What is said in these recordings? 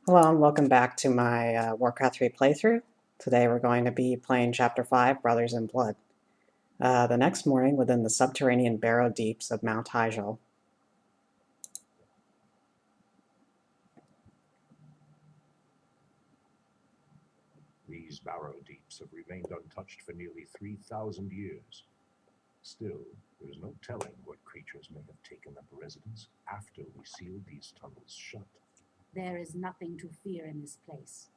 Hello and welcome back to my Warcraft 3 playthrough. Today we're going to be playing Chapter 5, Brothers in Blood. The next morning within the subterranean barrow deeps of Mount Hyjal. These barrow deeps have remained untouched for nearly 3,000 years. Still, there is no telling what creatures may have taken up residence after we sealed these tunnels shut. There is nothing to fear in this place.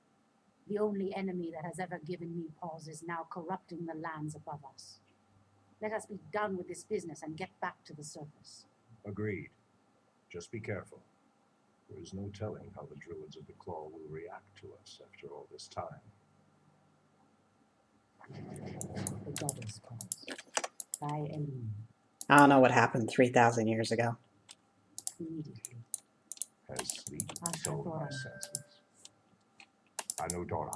The only enemy that has ever given me pause is now corrupting the lands above us. Let us be done with this business and get back to the surface. Agreed. Just be careful. There is no telling how the Druids of the Claw will react to us after all this time. The goddess calls. By Eline. I don't know what happened 3,000 years ago. Immediately. As sleep dulled my senses. Anudora,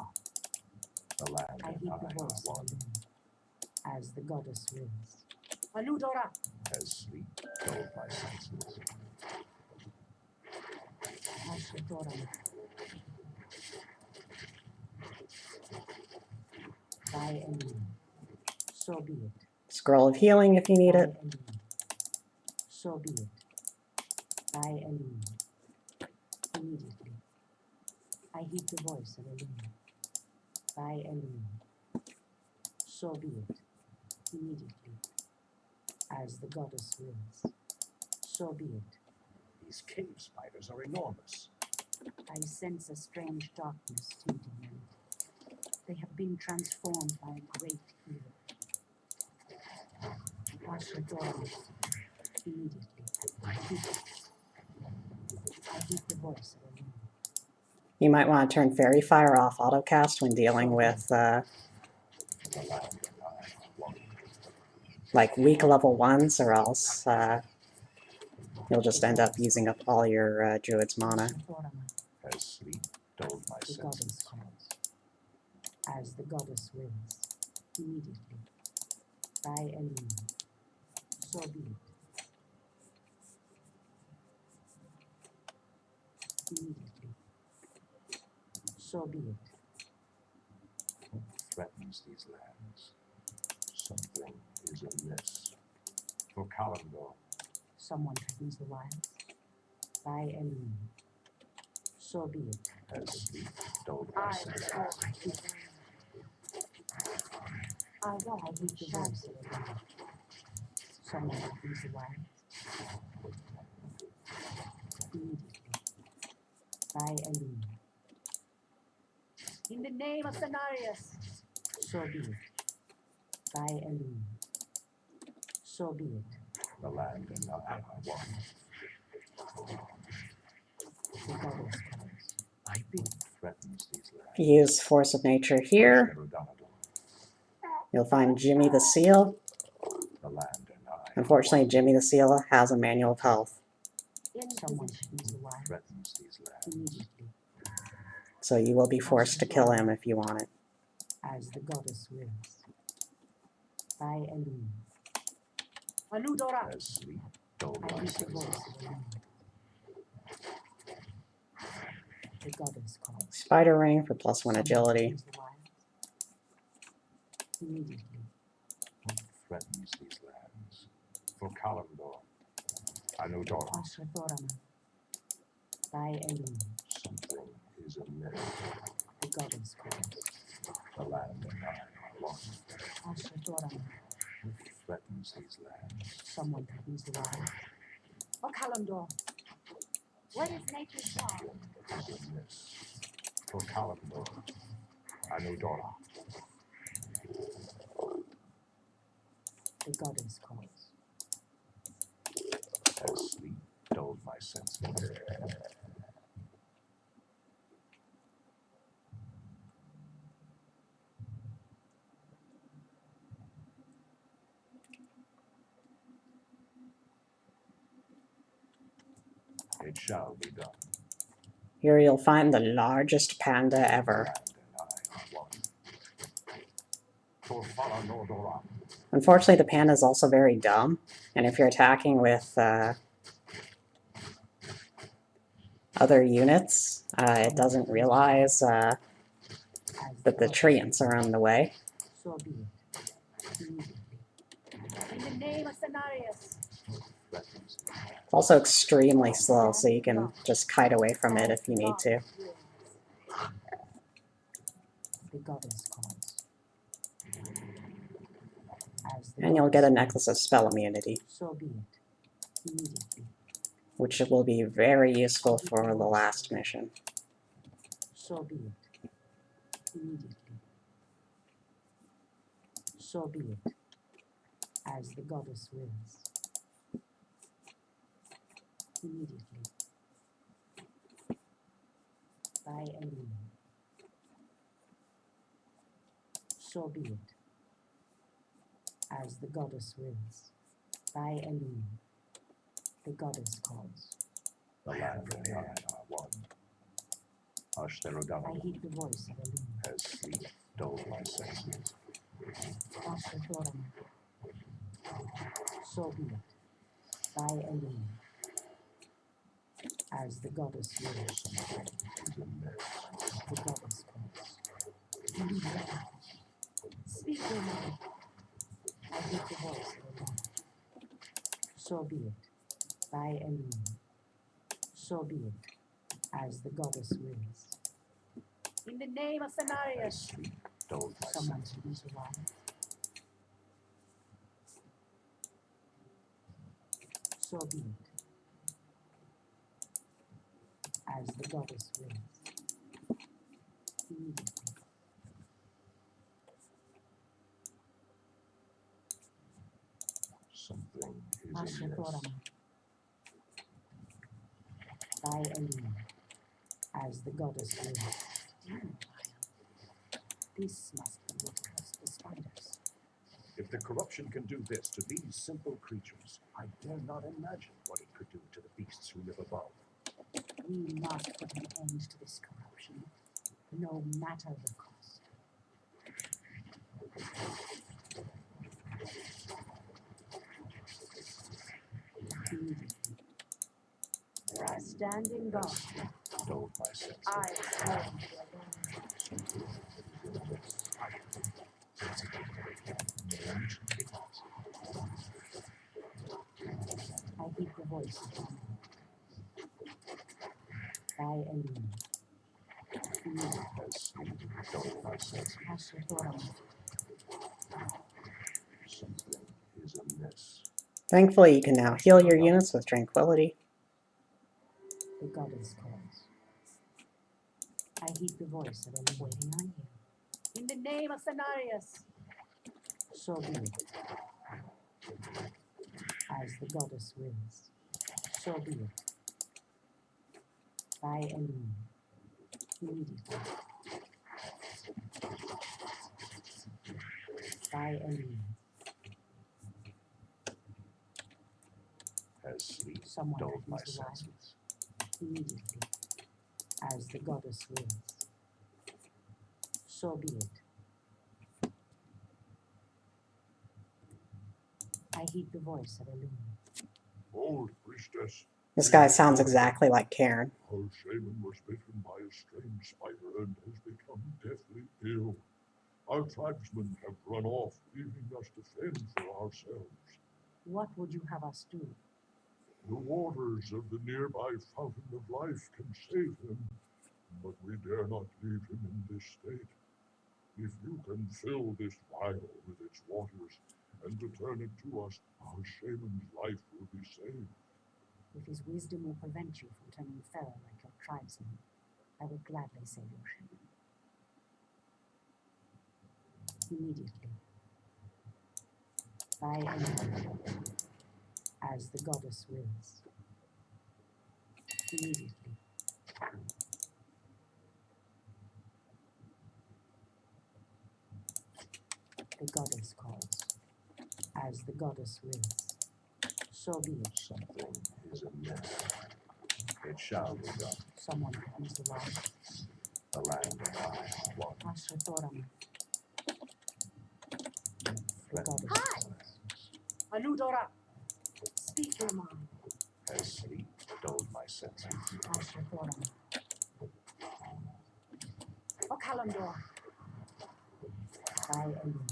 the land I and heed I the are voice of one. Eline, as the goddess wills. Aludora! As sleep dulled my senses. Ashadora. By Eline. So be it. Scroll of healing if you need By it. Eline. So be it. By Eline. Immediately. I heed the voice of Eline. By Eline. So be it. Immediately. As the goddess wills. So be it. These cave spiders are enormous. I sense a strange darkness tainting them. They have been transformed by a great evil. Ashadora. Immediately. I heed the voice of Eline. You might want to turn Fairy Fire off autocast when dealing with The land and I are one. like weak level 1s, or else you'll just end up using up all your Druid's mana. Ashadora. As sleep dulled my The goddess senses. calls. As the goddess wills. Immediately. By Eline. So be it. Immediately. So be it. What threatens these lands? Something is amiss. For Kalimdor, Someone threatens the wilds. By Eline. So be it. as sleep dulled my senses. Although I heed the voice of Eline. Someone threatens the wilds. Immediately. By Eline. In the name of Cenarius. So be it. By Eline. So be it. The land and I are one. The goddess calls. I think threatens these lands. If you use Force of Nature here, you'll find Jimmy the Seal. The land and I Unfortunately, Jimmy the Seal has a manual of health, Someone threatens the wilds. threatens these lands. Immediately. so you will be forced to kill him if you want it. As the goddess wills. By Eline. Aludora! As sleep dulled I my heed the voice senses. of Eline. The goddess calls. Spider Ring for +1 Someone agility. threatens the wilds. Immediately. What threatens these lands? For Kalimdor, Anudora, Ashadorama. By Eline. something is amiss. The goddess calls. The land and I are one. Ashadorama. What threatens these lands? Someone threatens the wilds. Oh, Kalimdor. What is nature's law? Something is amiss. For Kalimdor, Anudora, The goddess calls. as sleep dulled my senses. It shall be done. Here you'll find the largest panda The ever. land and I are one. For Falanordora, Unfortunately, the panda is also very dumb, and if you're attacking with other units. It doesn't realize As that the goddess treants are on the way. So be it. Immediately. In the name of Cenarius. Threatens. It's also extremely slow, so you can just kite away from it if you need to. The goddess calls. As the And you'll get a goddess necklace of spell immunity, wills, so be it. Immediately. which will be very useful for the last mission. So be it. Immediately. So be it. As the goddess wills. Immediately. By Eileen. So be it. As the goddess wills. By Eileen. The goddess calls. The land and I are one. I Ashtherodama heed the voice of Eileen. has sleep dulled my senses. Ashtherodama. So be it. By Eileen. As the goddess wills. The goddess calls. Speak your mind. I heed the voice of Eileen. So be it. By Eileen. So be it. As the goddess wills. In the name of Cenarius. Sleep dulled my Someone senses. please arrive. So be it. As the goddess wills. Immediately. Something is amiss. Ashtherodama. By Eileen. As the goddess wills. This must be what caused the spiders. If the corruption can do this to these simple creatures, I dare not imagine what it could do to the beasts who live above. We must put an end to this corruption, no matter the cost. Immediately. Standing guard, Dulled my senses. I swear to alone. I heed the voice of Eileen. By Eileen. Immediately. As sleep dulled my senses. Ashtherodama. Something is amiss. Thankfully, you can now heal your units with tranquility. The goddess calls. I heed the voice of Eileen. Waiting on you. In the name of Cenarius. So be it. As the goddess wills. So be it. By Eileen. Immediately. By Eileen. As sleep Someone dulled my please arrive. senses. Immediately. As the goddess wills. So be it. I heed the voice of Eileen. Old priestess, This guy sounds exactly like Karen. our shaman was bitten by a strange spider and has become deathly ill. Our tribesmen have run off, leaving us to fend for ourselves. What would you have us do? The waters of the nearby fountain of life can save him, but we dare not leave him in this state. If you can fill this vial with its waters and return it to us, our shaman's life will be saved. If his wisdom will prevent you from turning feral like your tribesmen, I will gladly save your shaman. Immediately. By Eileen. As the goddess wills. Immediately. The goddess calls. As the goddess wills. So be it. Something is amiss. It shall be done. Someone please arrive. The land and I are one. Ashtherodama. The Threatens goddess calls. Aludora! Speak your mind. as sleep dulled my senses. Master Thorin. O Kalimdor. By Elune.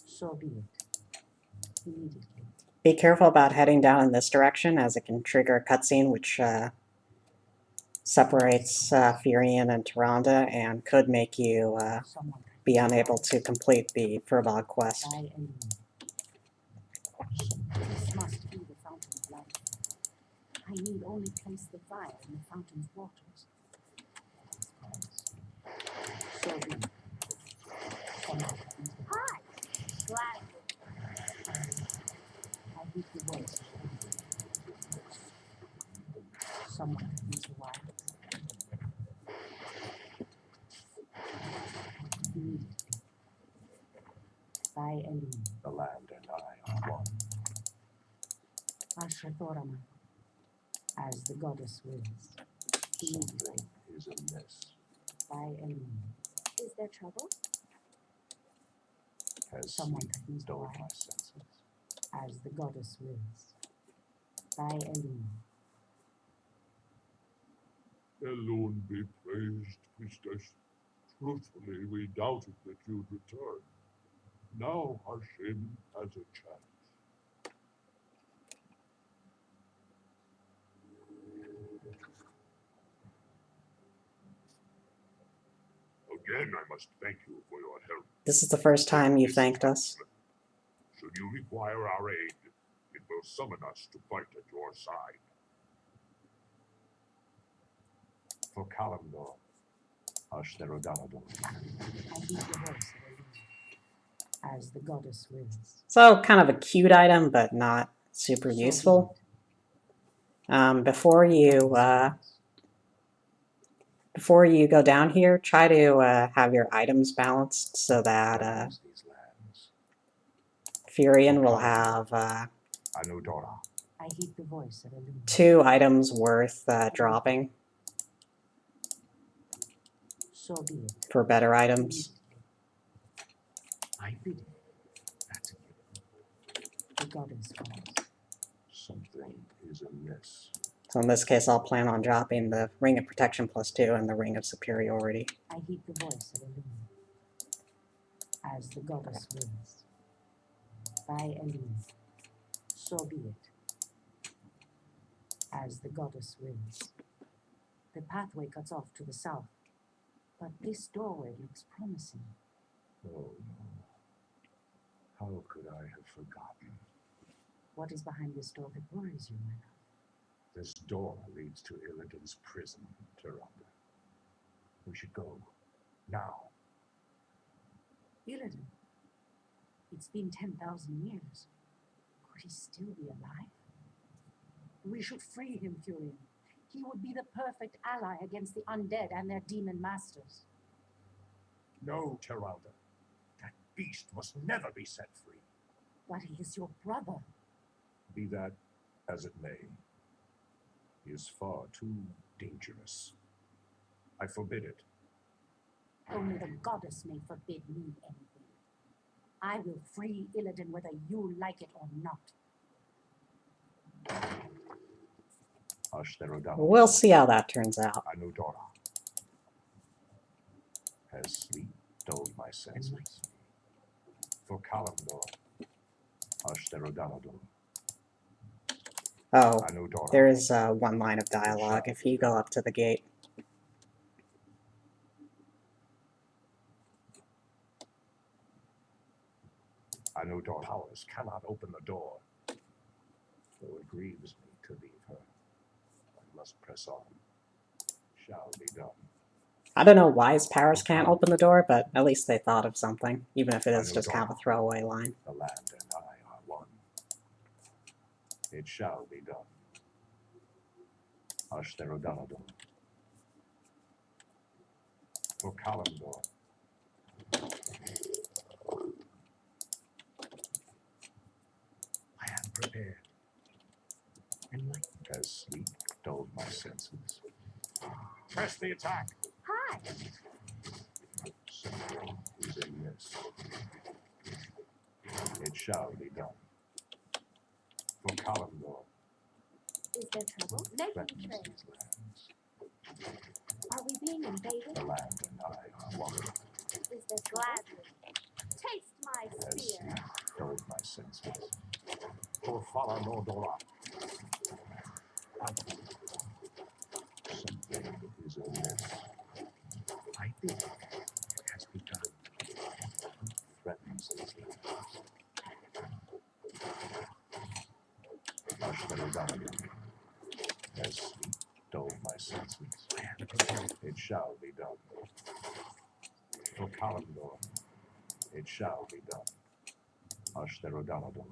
So be it. Immediately. Be careful about heading down in this direction, as it can trigger a cutscene which separates Firion and Tyrande and could make you be unable to complete the Furbog quest. By Elune. This must be the fountain of life. I need only place the vial in the fountain's waters. So be it. Hi! Glad. I hear the voice. Someone needs a while. Immediately. By Elune. The land and I are one. Asher Thoraman. As the goddess wills. Immediately. Something is amiss. By Elune. Is there trouble? Has Someone sleep needs a dulled while. my senses? As the goddess wills. By Elune. Elune be praised, priestess. Truthfully, we doubted that you'd return. Now Hashem has a chance. Again, I must thank you for your help. This is the first time you thanked us. Should you require our aid, it will summon us to fight at your side. For Kalimdor, Ashtherodanador. I hear the voice of Elune. As the goddess wills. So, kind of a cute item, but not super So be useful. it. Before you go down here, try to have your items balanced so that Cleanse these lands. Firion will have Anudora. I heed the voice of Elune. 2 items worth dropping So be it. for better items. I bid it. That's it. The goddess calls. Something is amiss. So in this case, I'll plan on dropping the Ring of Protection +2 and the Ring of Superiority. I heed the voice of Elune. As the goddess wills. By Elune. So be it. As the goddess wills. The pathway cuts off to the south, but this doorway looks promising. Oh no. How could I have forgotten? What is behind this door that worries you, my love? This door leads to Illidan's prison, Tyrande. We should go. Now. Illidan. It's been 10,000 years. Could he still be alive? We should free him, Furion. He would be the perfect ally against the undead and their demon masters. No, Tyrande. That beast must never be set free. But he is your brother. Be that as it may. He is far too dangerous. I forbid it. Only the goddess may forbid me anything. I will free Illidan whether you like it or not. Ashtherodanador. We'll see how that turns out. Anudora. Has sleep dulled my senses? For Kalimdor. Ashtherodanador. Oh, Anudora. there is 1 line of dialogue if you go up to the gate. Anudor powers cannot open the door. Though it grieves me to leave her. I must press on. Shall be done. I don't know why his powers can't open the door, but at least they thought of something, even if it is just kind of a throwaway line. The land and I are one. It shall be done. Ashtherodanador. For Kalimdor. I am prepared. Enlightened as sleep dulled my senses. Press the attack! Hi! Something is amiss. It shall be done. For Kalimdor. Is there trouble? Make me threatens trail. these lands. Are we being invaded? The land and I are one. Is there gladly? Taste my As spear. sleep dulled my senses. For Fala Nordora. Something is amiss. I think it has begun. Threatens these lands. Ashtarodana. As sleep dulled my senses. It shall be done. For Kalimdor, it shall be done. Ashtarodana.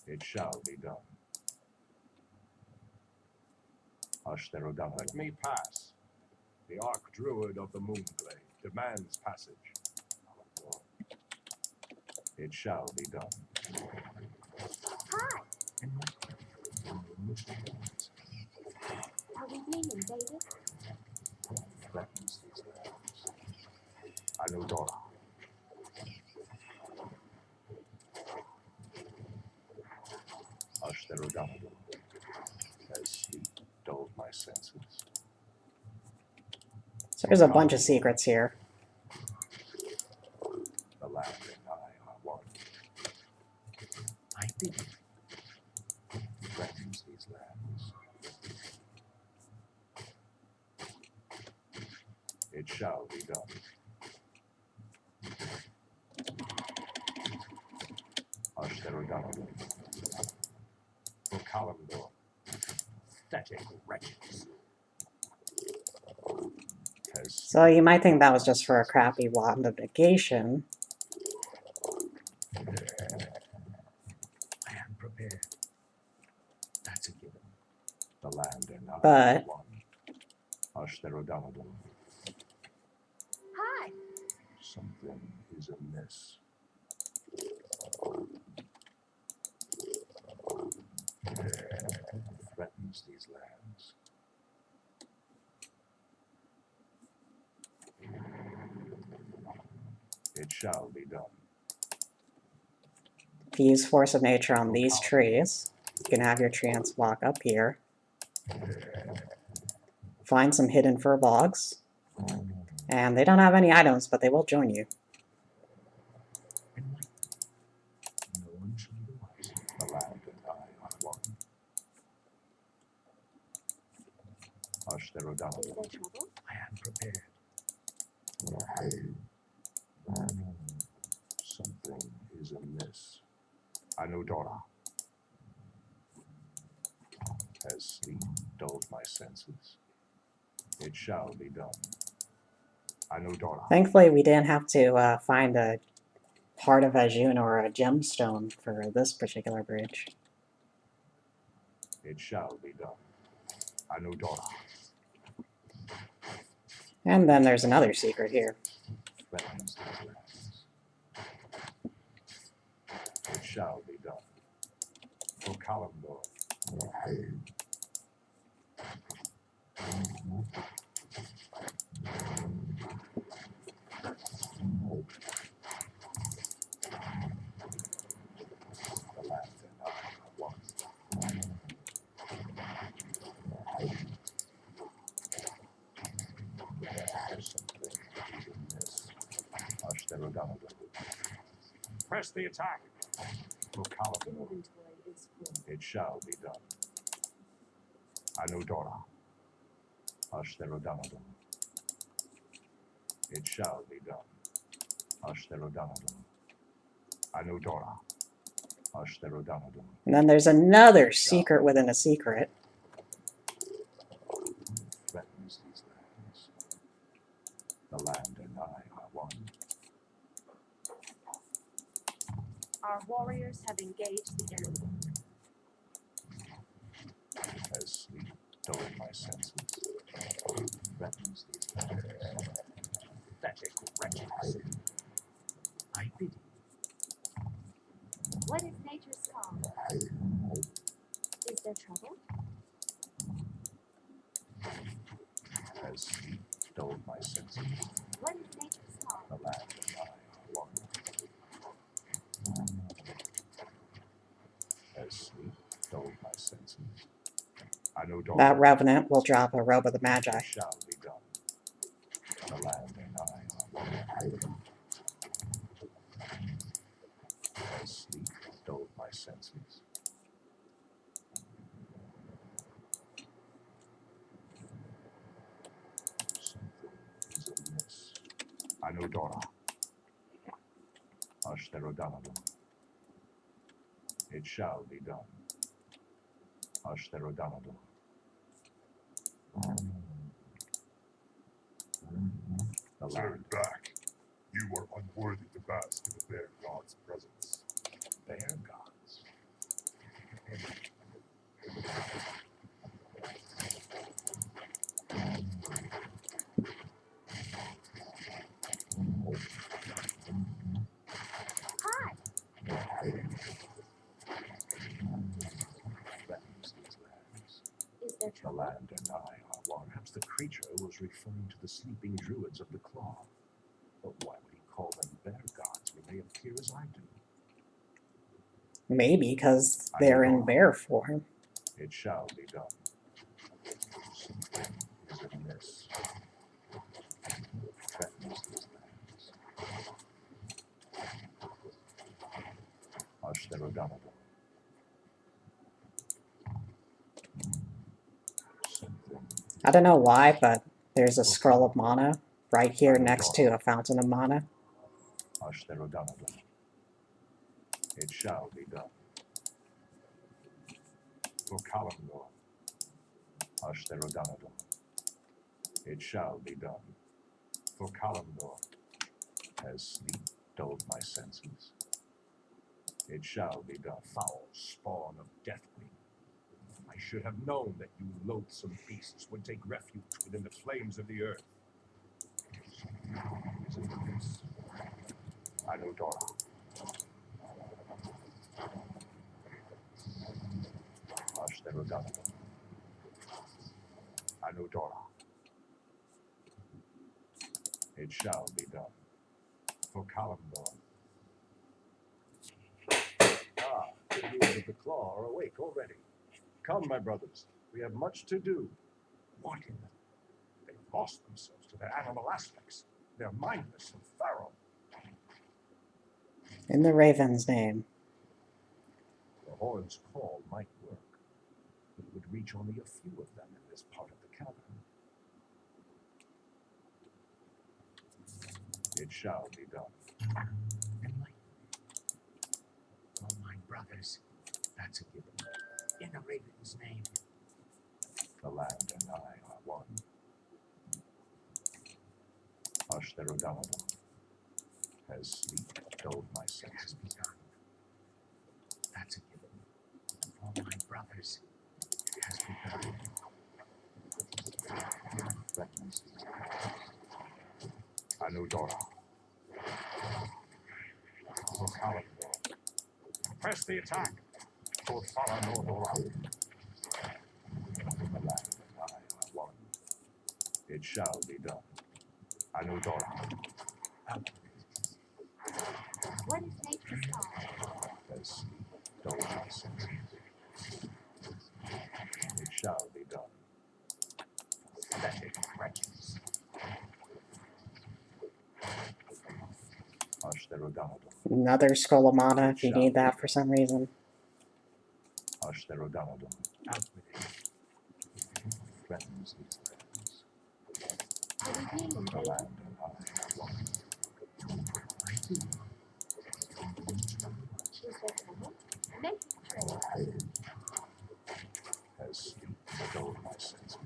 It shall be done. Ashtarodana. Let me pass. The Archdruid of the Moonglade demands passage. It shall be done. Hi. Are we being invaded? Threatens these lands. Anudora. Ashtarodana. As sleep dulled my senses. So there's a bunch of secrets here. The land and I are one. I think it threatens these lands. It shall be done. Ashtarodana. For Kalimdor. Pathetic wretches. So you might think that was just for a crappy wand of negation. I am prepared. That's a given. The land and I But- are one. Ashtarodana. Hi. Something is amiss. Threatens these lands. It shall be done. If you use Force of Nature on these trees, you can have your treants walk up here, find some hidden furbolgs, and they don't have any items, but they will join you. No one shall otherwise. The land and I are one. Ashtarodana. Is there trouble? I am prepared. Something is amiss. Anudora. As sleep dulled my senses. It shall be done. Anudora. Thankfully, we didn't have to find a part of Ajun or a gemstone for this particular bridge. It shall be done. Anudora. And then there's another secret here. Threatens these lands. It shall be done. For Kalimdor. The land and I are one. Something is amiss. Ashtarodana. Press the attack. For Kalimdor. Inventory is full. It shall be done. Anudora. Ashtarodana. It shall be done. Ashtarodana. Anudora. Ashtarodana. And then there's another secret within a secret. Threatens these lands. The land and I are one. Our warriors have engaged the enemy. As sleep dulled my senses. Threatens these lands. Pathetic wretches. I pity. What is nature's call? Is there trouble? As sleep dulled my senses. What is nature's call? The land and I are one. senses. I know Dawn. That revenant will drop a robe of the Magi. It shall be done. The land and I are one. As sleep dulled my senses. Something is amiss. I know Dora. Ashtherodanadon. It shall be done. Ashtherodanadon. The Turn land. back. You are unworthy to bask in the bear god's presence. Bear gods. Hi! Threatens these lands. Is there The trouble? land and I are one. Perhaps the creature was referring to the sleeping druids of the claw. But why would he call them bear gods when they appear as I do? Maybe because they're in bear form. It shall be done. Something is amiss. Threatens these lands. Ashtherodanadon. Something. I don't know why, but there's a scroll of mana right here next to a fountain of mana. Ashtherodanadon. It shall be done. For Kalimdor. Ashtherodanadon. It shall be done. For Kalimdor. As sleep dulled my senses. It shall be done. Foul spawn of Deathwing. I should have known that you loathsome beasts would take refuge within the flames of the earth. Is it this? I know Dora. Ashtherodanadon. I know Dora. It shall be done. For Kalimdor. Ah, the druids of the claw are awake already. Come, my brothers, we have much to do. What in the... They've lost themselves to their animal aspects. They're mindless and feral. In the Raven's name. The horn's call might work, but it would reach only a few of them in this part of the cavern. It shall be done. Enlighten. Oh, my brothers, That's a given. in the Raven's name. The land and I are one. Ashtherodanadon. Has sleep dulled my It has senses. begun. That's a given. Oh, my brothers, it has begun. Threatens. I know Dora. For Kalimdor. Press the attack. For Faranor Dora. The land and I are one. It shall be done. I know Dora. What is nature's law? As sleep dulled my senses. It shall be done. Pathetic wretches. Ashtherodanadon. Another scroll of mana if you need that for some reason. Ashtherodanadon. Out with it. Threatens these lands. Are we being The invaded? land and I are one. I do. Is there trouble? Make it trade. As sleep dulled my senses.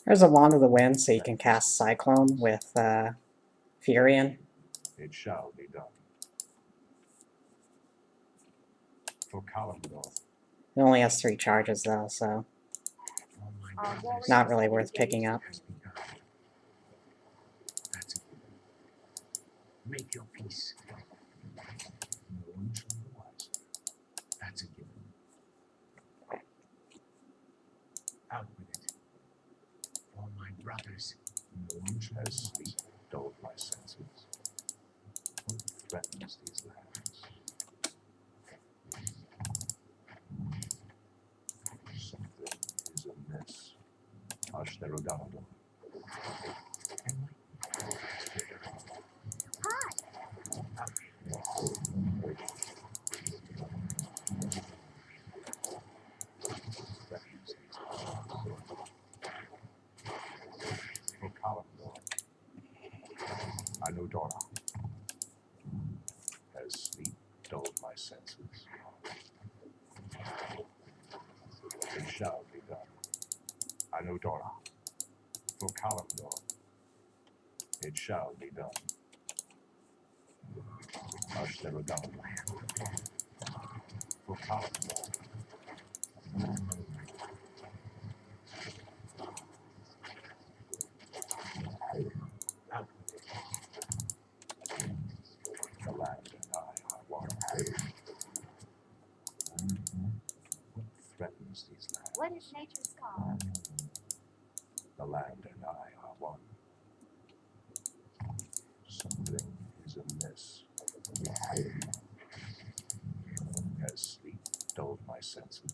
There's a Wand of the Wind, so you can cast Cyclone with Furion. It shall be done. For Kalimdor. It only has 3 charges though, so Oh, my Our brothers, warriors not really have worth picking engaged. up. it has begun. That's a given. Make your peace. No one shall be wiser. That's a given. Out with it. Oh, my brothers, No one shall sleep dulled my senses. What threatens these lands? Ashtherodanador. For Kalimdor, Anudora, as sleep dulled my senses, it shall be done. Anudora, for Kalimdor, it shall be done. Ashtherodanador, for Kalimdor. The land and I are one. What threatens these lands? What is nature's call? The land and I are one. Something is amiss. As sleep dulled my senses.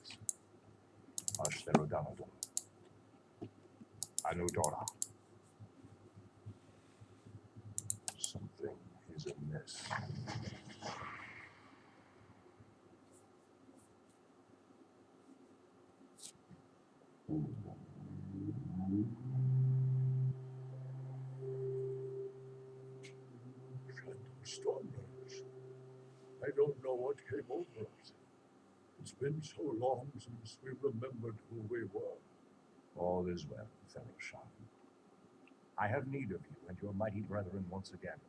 Ashtherodanador. Anudora. Something is amiss. Stormers. I don't know what came over us. It's been so long since we remembered who we were. All is well, fellow shaman. I have need of you and your mighty brethren once again.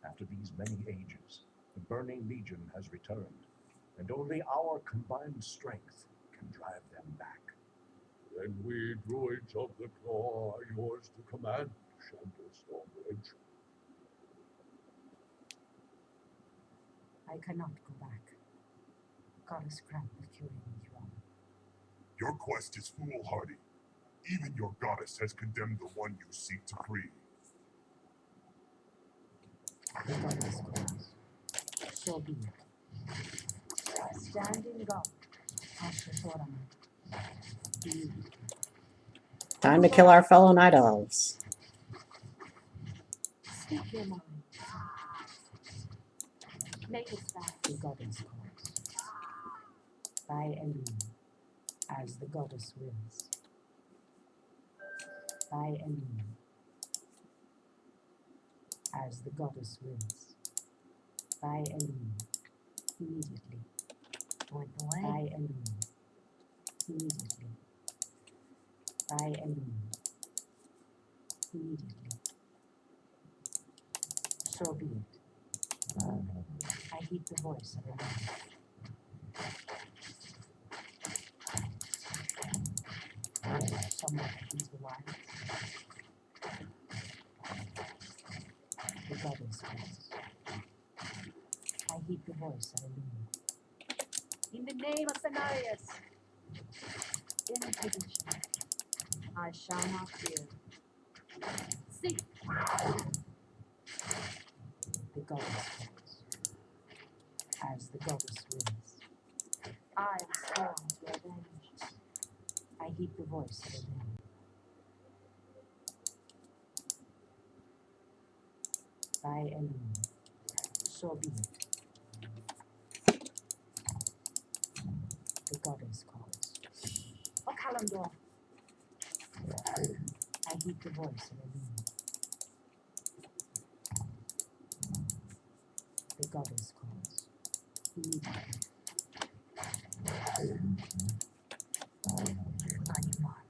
After these many ages, the Burning Legion has returned, and only our combined strength can drive them back. Then we druids of the claw are yours to command, Shantel Stormbridge. I cannot go back. Goddess Crab will cure him with wrong. Your quest is foolhardy. Even your goddess has condemned the one you seek to free. The goddess calls. So be it. Standing God, Ashtorama. Time to kill our fellow night elves. Speak your mind. Make it fast. The goddess calls. By Elune, as the goddess wills. By Elune, as the goddess wills. By Elune, immediately. Point the way. By Elune, immediately. By Elune, immediately. So be it. I heed the voice of Elune. Someone heeds the wise. The goddess calls. I heed the voice of Elune. In the name of Cenarius, in position, I shall not fear. See! The goddess calls. As the goddess wills. I am sworn to avenge. I heed the voice of Elune. By Elune, so be it. The goddess calls. O Kalimdor, I heed the voice of Elune. The goddess calls. Immediately. On your mark.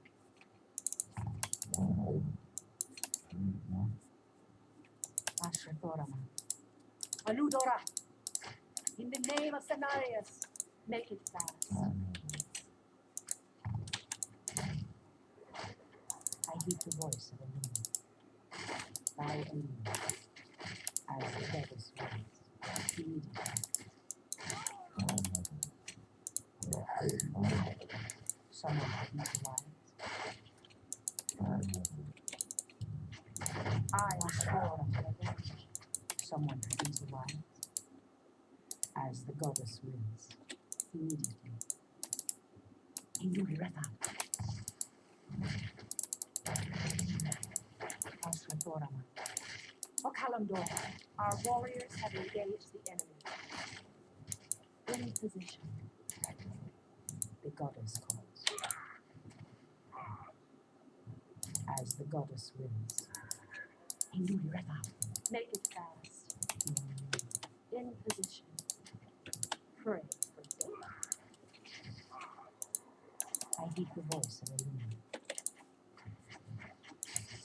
Ashtorama. Aludora. In the name of Cenarius, make it fast. I heed the voice of Elune. By Elune, as the goddess wills. Immediately. Someone heeds the wise. I am sworn to avenge. Someone heeds the wise. As the goddess wills. Immediately. In your river. Ashrathorama. O Kalimdor, our warriors have engaged the enemy. In position. The goddess calls. As the goddess wills. Induli Reva. Make it fast. In position. Pray for death. I heed the voice of Elena.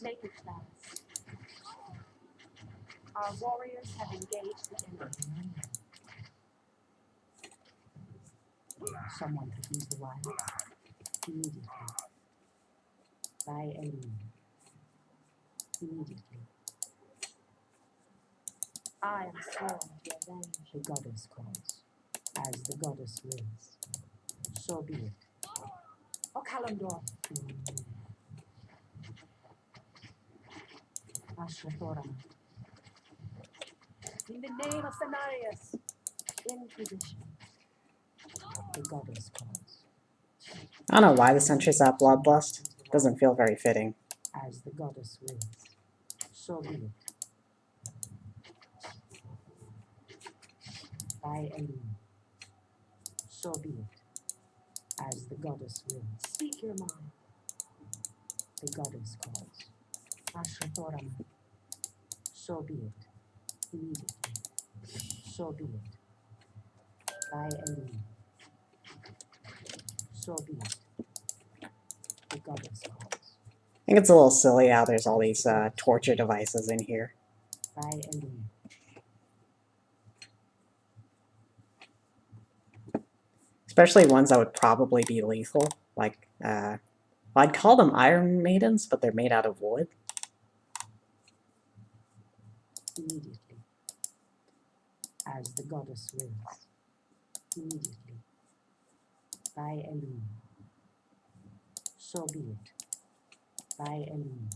Make it fast. Our warriors have engaged the enemy. Someone could use the wire. Immediately. By Elena. Immediately. I am sworn to avenge. The goddess calls. As the goddess wills. So be it. O Kalimdor. Ashrathorama. In the name of Cenarius. In position. The goddess calls. I don't know why the sentry's at Bloodlust. Doesn't feel very fitting. As the goddess wills. So be it. By Elena. So be it. As the goddess wills. Speak your mind. The goddess calls. Ashrathorama. So be it. Immediately. So be it. By Elena. So be it. The goddess calls. I think it's a little silly how there's all these torture devices in here. By Elena. Especially ones that would probably be lethal. Like, well, I'd call them Iron Maidens, but they're made out of wood. Immediately. As the goddess wills. Immediately. By Elena. So be it. By Elena.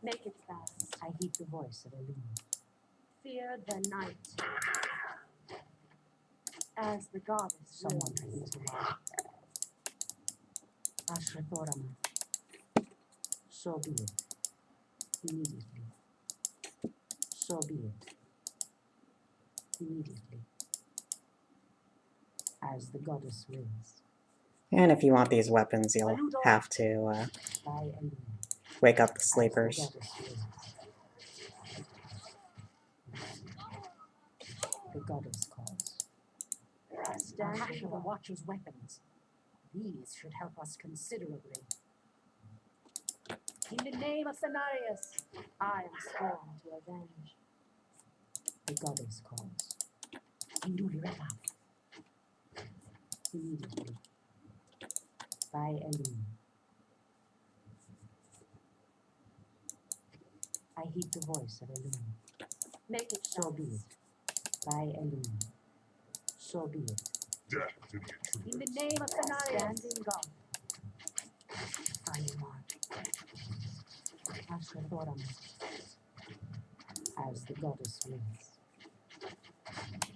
Make it fast. I heed the voice of Elena. Fear the night. As the goddess someone wills. Ashrathorama. So be it. Immediately. So be it. Immediately. As the goddess wills. And if you want these weapons, you'll have to By Elena. wake up the As the sleepers. goddess wills. The goddess calls. Stand for the Watcher's weapons. These should help us considerably. In the name of Cenarius, I am sworn to avenge. The goddess calls. Induli Reva. Immediately. By Elena. I heed the voice of Elena. Make it so be it. By Elena. So be it. Death to the In the intruders. name of Cenarius. Standing guard. Final mark. Ashrathorama. As the goddess wills.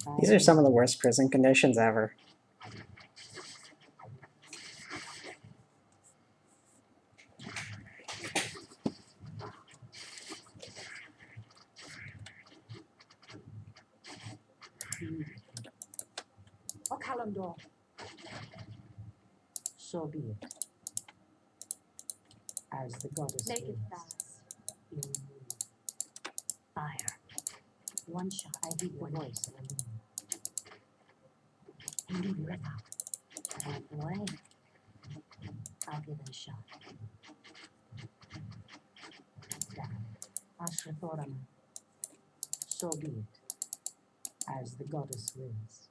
By These are some of the Elena. worst prison conditions ever. Immediately. O Kalimdor. So be it. As the goddess Make it wills. fast. In fire. One shot. I heed the voice of Elena. Induli Reva. Oh boy. I'll give it a shot. Down. Ashrathorama. So be it. As the goddess wills.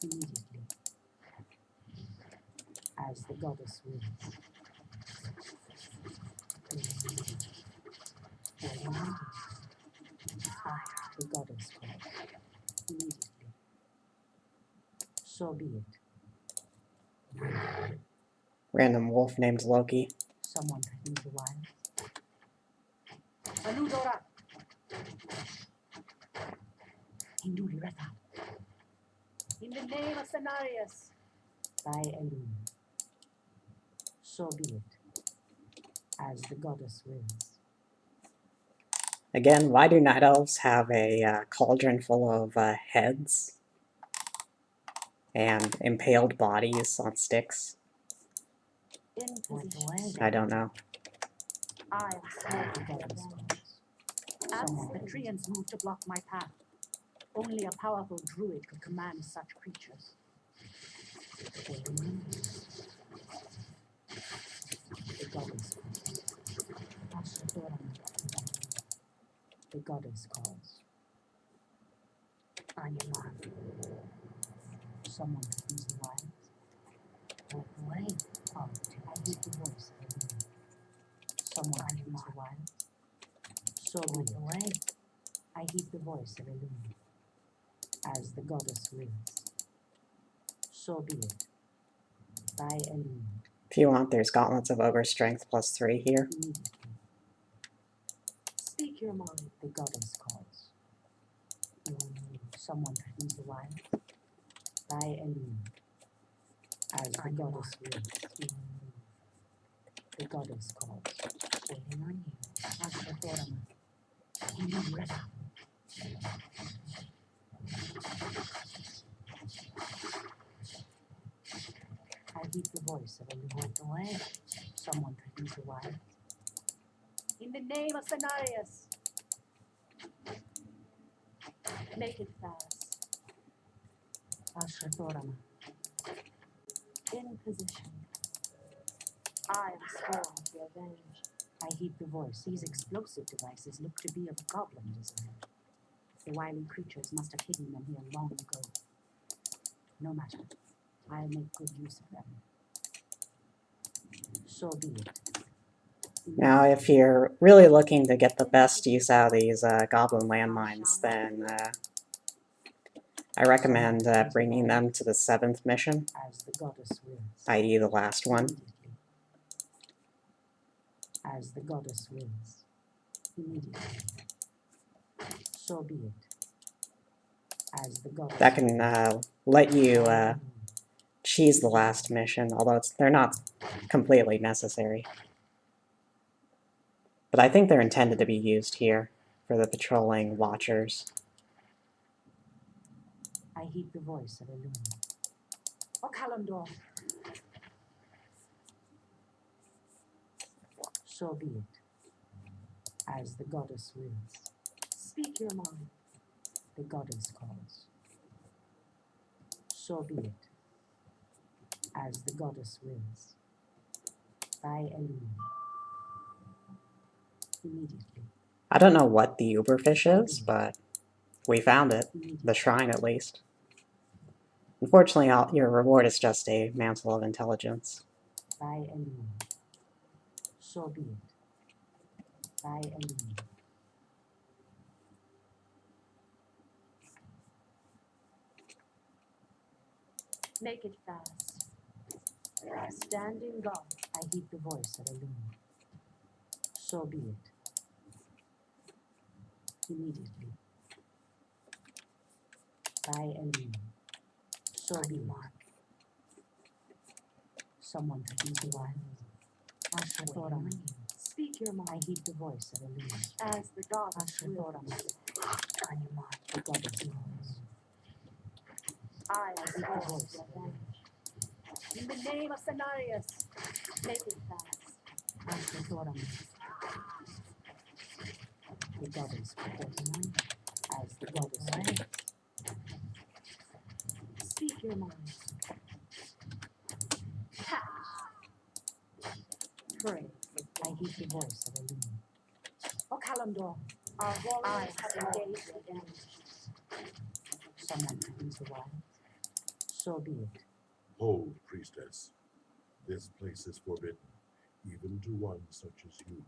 Immediately. As the goddess wills. Fire. The goddess calls. Immediately. So be it. Random wolf named Loki. Someone could use the wire. Aludora. Induli Reva. In the name of Cenarius. By Elena. So be it. As the goddess wills. Again, why do night elves have a cauldron full of heads and impaled bodies on sticks? In position. I don't know. I am scared to get this cause. As the treants move to block my path, only a powerful druid could command such creatures. The goddess calls. The goddess calls. On your mark. Someone could use the wild. Walk away. Oh, I hear the voice of a woman. Someone could use the wild. So walk away. I heed the voice of Elune, as the goddess wills. So be it. By Elune. If you want, there's gauntlets of ogre strength +3 here. Immediately. Speak your mind, the goddess calls. Someone threatens the wild. By Elune, as the goddess wills. The goddess calls. Waiting on you. Ashathorama. I heed the voice of a walk away. Someone threatens the wild. In the name of Cenarius. Make it fast. Ashathorama. In position. I am sworn to revenge. I heed the voice. These explosive devices look to be of goblin design. The wily creatures must have hidden them here long ago. No matter. I'll make good use of them. So be it. Now, if you're really looking to get the best use out of these goblin landmines, then I recommend bringing them to the 7th mission, As the goddess wills. i.e. the last one. Immediately. As the goddess wills. Immediately. So be it. As the goddess That can let you cheese the last mission, although they're not completely necessary. But I think they're intended to be used here for the patrolling watchers. I heed the voice of Elune. O Kalimdor. So be it. As the goddess wills. Speak your mind. The goddess calls. So be it. As the goddess wills. By Elune. Immediately. I don't know what the Uberfish is, but we found it. Immediately. The shrine, at least. Unfortunately, your reward is just a Mantle of Intelligence. By Elune. So be it. By Elune. Make it fast. Standing guard, I heed the voice of Elune. So be it. Immediately. By Elune. So be it. Someone threatens the wild. Ashathorama. Speak your mind. I heed the voice of Elune. As the goddess Ashathorama. On your mark, the goddess calls. I heed the voice of Elune. In the name of Cenarius, make it fast. Ashathorama. The goddess calls. As the goddess calls. Speak your mind. Catch. Pray. I heed the voice of Elune. O Kalimdor, our warriors have engaged again. Someone threatens the wild. So be it. Hold, priestess. This place is forbidden, even to one such as you.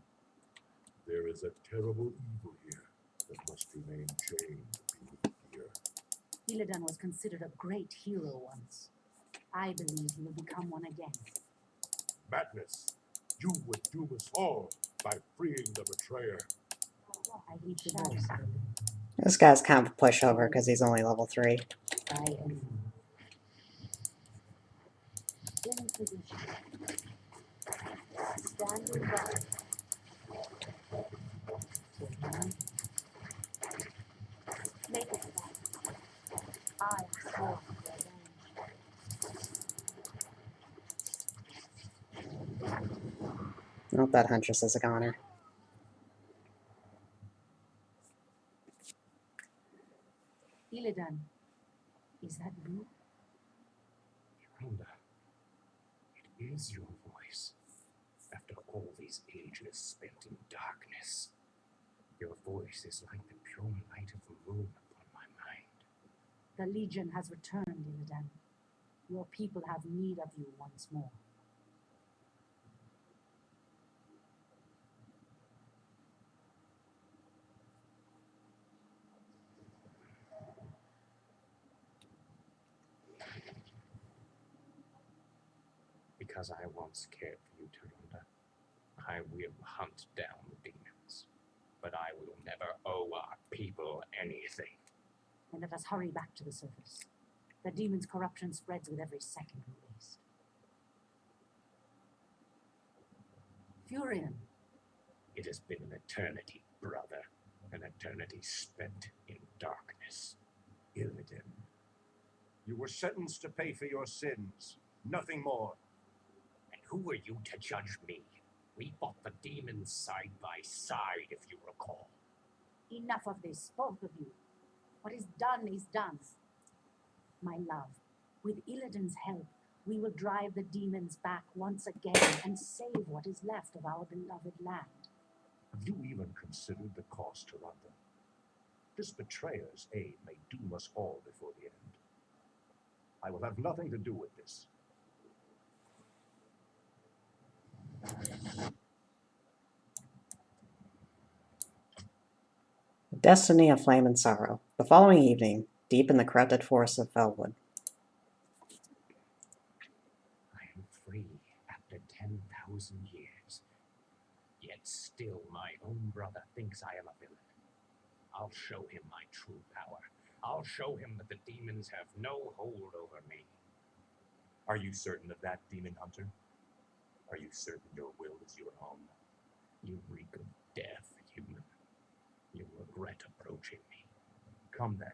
There is a terrible evil here that must remain chained beneath the earth. Illidan was considered a great hero once. I believe he will become one again. Madness! You would doom us all by freeing the betrayer. I heed the voice of Elune. This guy's kind of a pushover because he's only level 3. By Elune. In position. Standing guard. Oh, that Huntress is a goner. Illidan, is that you? Rhonda, it is your voice. After all these ages spent in darkness, your voice is like the pure light of the moon upon my mind. The Legion has returned, Illidan. Your people have need of you once more. Because I once cared for you, Rhonda, I will hunt down the demons. But I will never owe our people anything. And let us hurry back to the surface. The demon's corruption spreads with every second we waste. Furion, It has been an eternity, brother. An eternity spent in darkness. Illidan, you were sentenced to pay for your sins. Nothing more. And who are you to judge me? We fought the demons side by side, if you recall. enough of this, both of you. What is done is done. My love, with Illidan's help, we will drive the demons back once again and save what is left of our beloved land. Have you even considered the cost, Rhonda? This betrayer's aid may doom us all before the end. I will have nothing to do with this. Destiny of Flame and Sorrow. The following evening, deep in the corrupted forests of Felwood. I am free after 10,000 years. Yet still my own brother thinks I am a villain. I'll show him my true power. I'll show him that the demons have no hold over me. Are you certain of that, Demon Hunter? Are you certain your will is your own? You reek of death, human. You'll regret approaching me. Come then,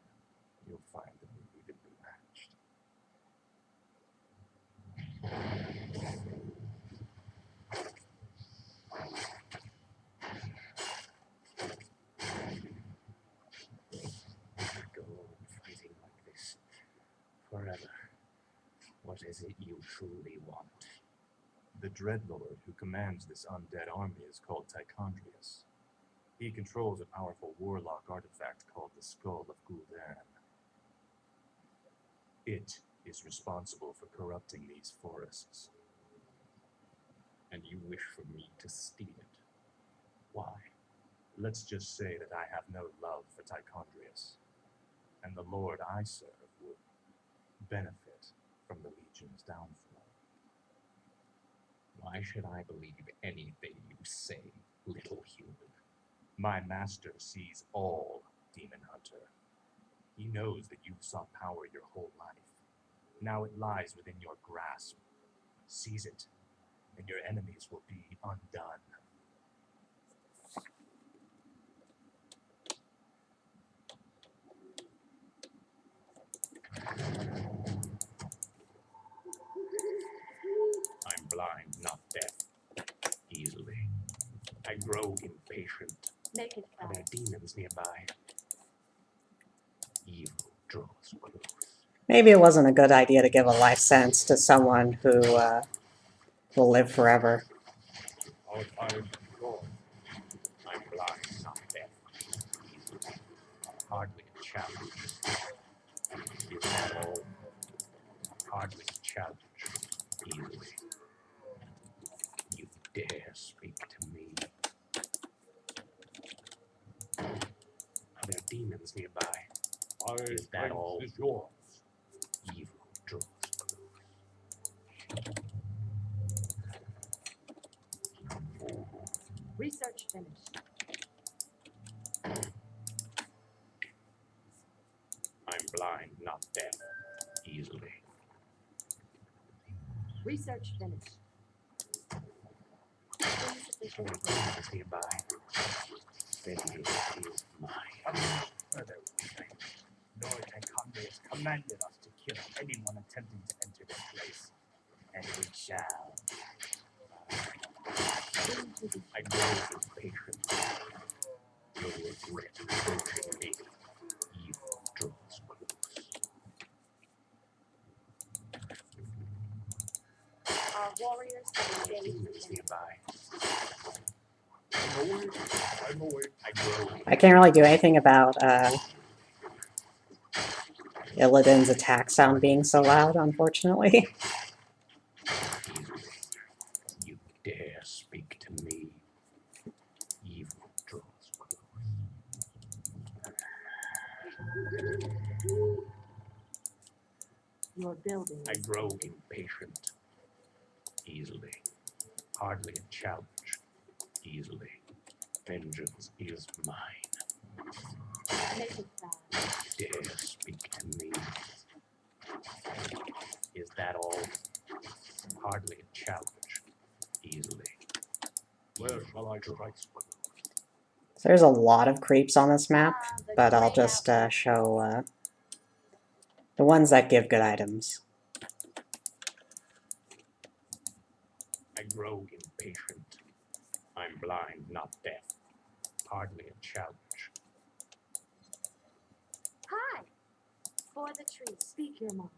you'll find that we're evenly matched. Go on fighting like this forever. What is it you truly want? The Dreadlord who commands this undead army is called Tichondrius. He controls a powerful warlock artifact called the Skull of Gul'dan. It is responsible for corrupting these forests. And you wish for me to steal it. Why? Let's just say that I have no love for Tichondrius, and the Lord I serve would benefit from the Legion's downfall. Why should I believe anything you say, little human? My master sees all, Demon Hunter. He knows that you've sought power your whole life. Now it lies within your grasp. Seize it, and your enemies will be undone. I'm blind, not deaf. Easily. I grow impatient. Make it Are there fast. demons nearby? Evil draws close. Maybe it wasn't a good idea to give a life sentence to someone who will live forever. Our time is gone. I'm blind, not deaf. Easily. Hardly a challenge. Is that all? Hardly a challenge. Easily. You dare speak to me? Are there demons nearby? Our Is that strength all? is yours. Evil draws close. Research finished. I'm blind, not deaf. Easily. Research finished. Are there demons nearby? Then it is mine. Further, Lord Tichondrius commanded us to kill anyone attempting to enter this place, and we shall. position. I grow impatient. You'll regret approaching me. Evil draws close. Our warriors have engaged Demons nearby. I'm awake. I'm awake. I grow. I can't really do anything about Illidan's attack sound being so loud, unfortunately. You dare speak to me. Evil draws close. your building. I grow impatient. Easily. Hardly a challenge. Easily. Vengeance is mine. Make it fast. Dare speak to me. Is that all? Hardly a challenge. Easily. Where shall I strike? So there's a lot of creeps on this map, The but I'll great just outlaw. show the ones that give good items. I grow impatient. I'm blind, not deaf. Hardly a challenge. Hi! For the tree, speak your mind.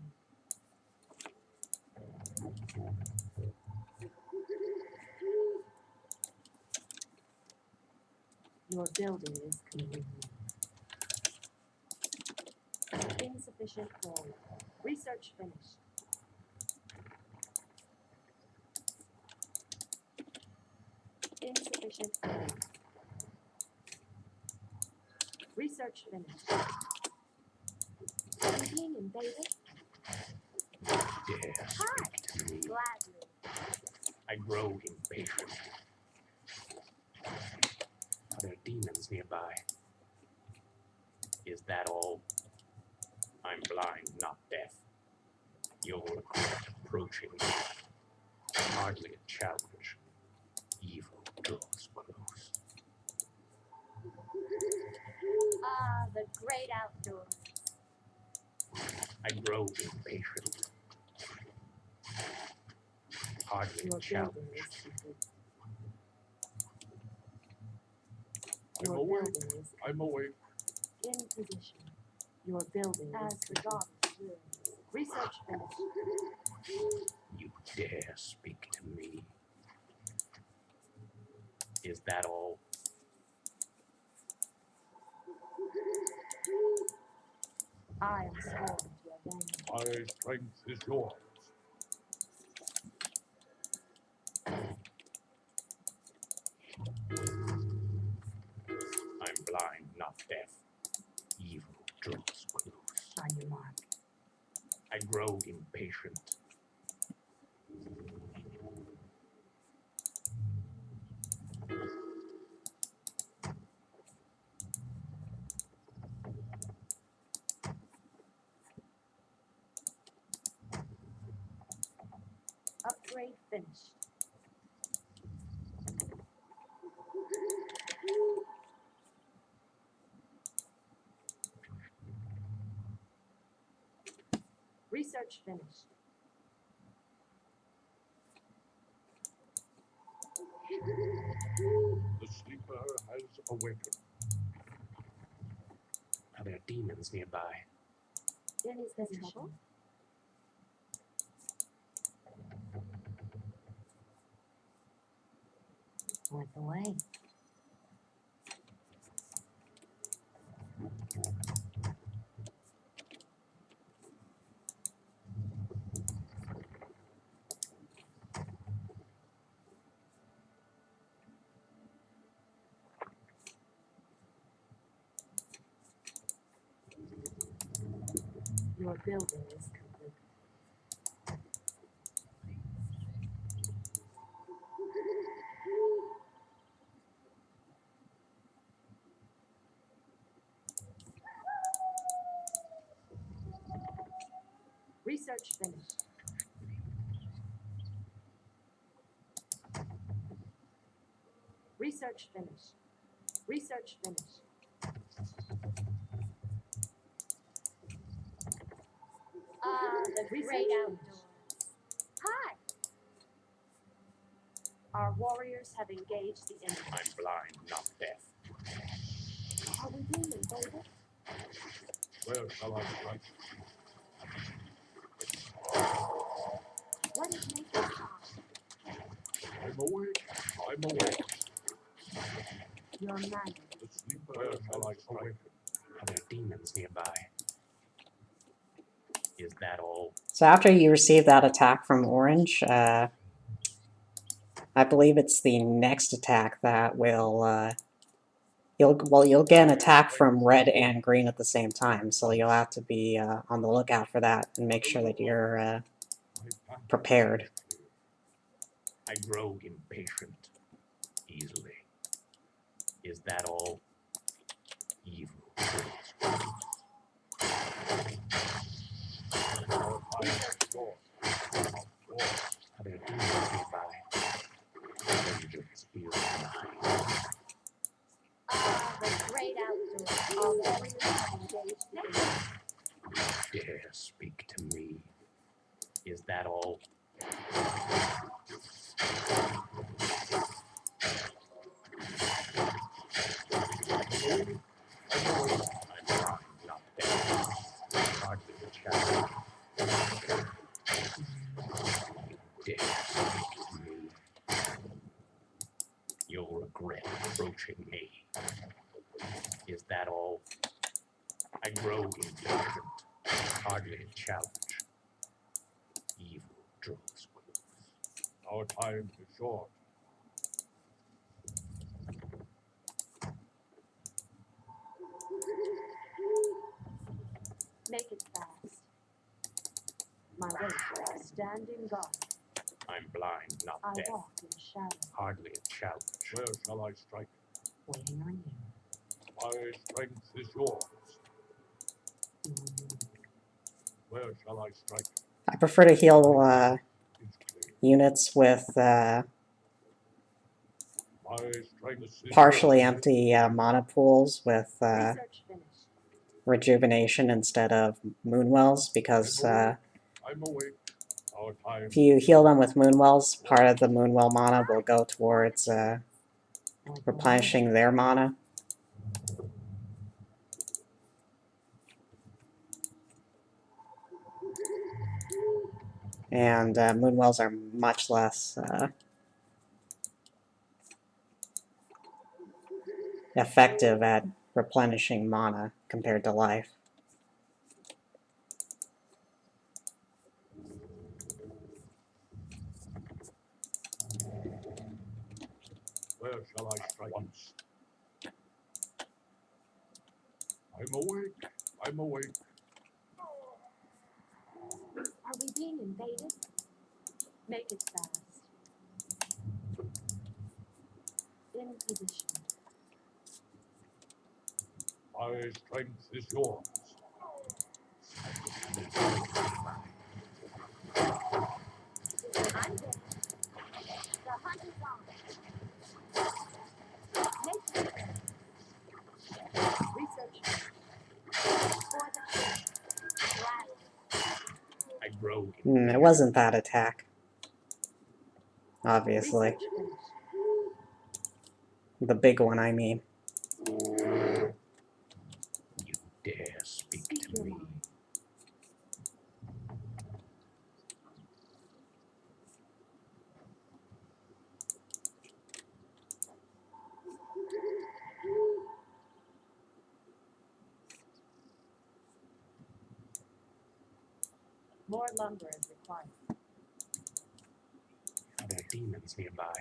Your building is complete. Insufficient gold. Research finished. Insufficient gold. Research finished. Being invaded? Dare Hi! speak to me. Gladly. I grow impatient. Are there demons nearby? Is that all? I'm blind, not deaf. You'll regret approaching me. Hardly a challenge. Evil draws close. Ah, the great outdoors. I grow impatient. Hardly Your a challenge. building is complete. I'm Your awake. building is I'm awake. in position. Your building as is the goddess wills. Research finished. You dare speak to me. Is that all? I am sworn to avenge. My strength is yours. I'm blind, not deaf. Evil draws close. On your mark. I grow impatient. Upgrade finished. Research finished. The sleeper has awakened. Are there demons nearby? In his position. With the way. Your building is complete. Research finished. Research finished. Research finished. Ah, the great outdoors. Hi. Our warriors have engaged the enemy. I'm blind, not deaf. Are we being invaded? Where shall I strike? What is nature's call? I'm awake. I'm awake. Your manners. The sleeper where shall I strike? Are there demons nearby? Is that all? So after you receive that attack from Orange, I believe it's the next attack that will, you'll get an attack from Red and Green at the same time, so you'll have to be on the lookout for that and make sure that you're prepared. I grow impatient easily. Is that all? Evil. Are there demons nearby? Vengeance is mine. The great outdoors. Our warriors have engaged the enemy. Dare speak to me. Is that all? I'm blind, not deaf. Hardly a child. Dare speak to me. You'll regret approaching me. Is that all? I grow impatient. Hardly a challenge. Evil draws close. Our time is short. Make it fast. My way, standing guard. I'm blind, not I deaf. walk in shadow. Hardly a challenge. Where shall I strike? Waiting on you. My strength is yours. Where shall I strike? I prefer to heal It's clear. units with My strength is partially yours. empty mana pools with Research finished. rejuvenation instead of moonwells, because I'm awake. Our time. if you heal them with moonwells, part of the moonwell mana will go towards replenishing their mana. And moonwells are much less effective at replenishing mana compared to life. Where shall I strike? Once. I'm awake. I'm awake. Are we being invaded? Make it fast. In position. My strength is yours. I'm there. The hunt is on. Make it. Research. For the king. Right. I grow It wasn't that attack, obviously. Research finished. The big one, I mean. You dare speak Speak to your me. mind. More lumber is required. Are there demons nearby?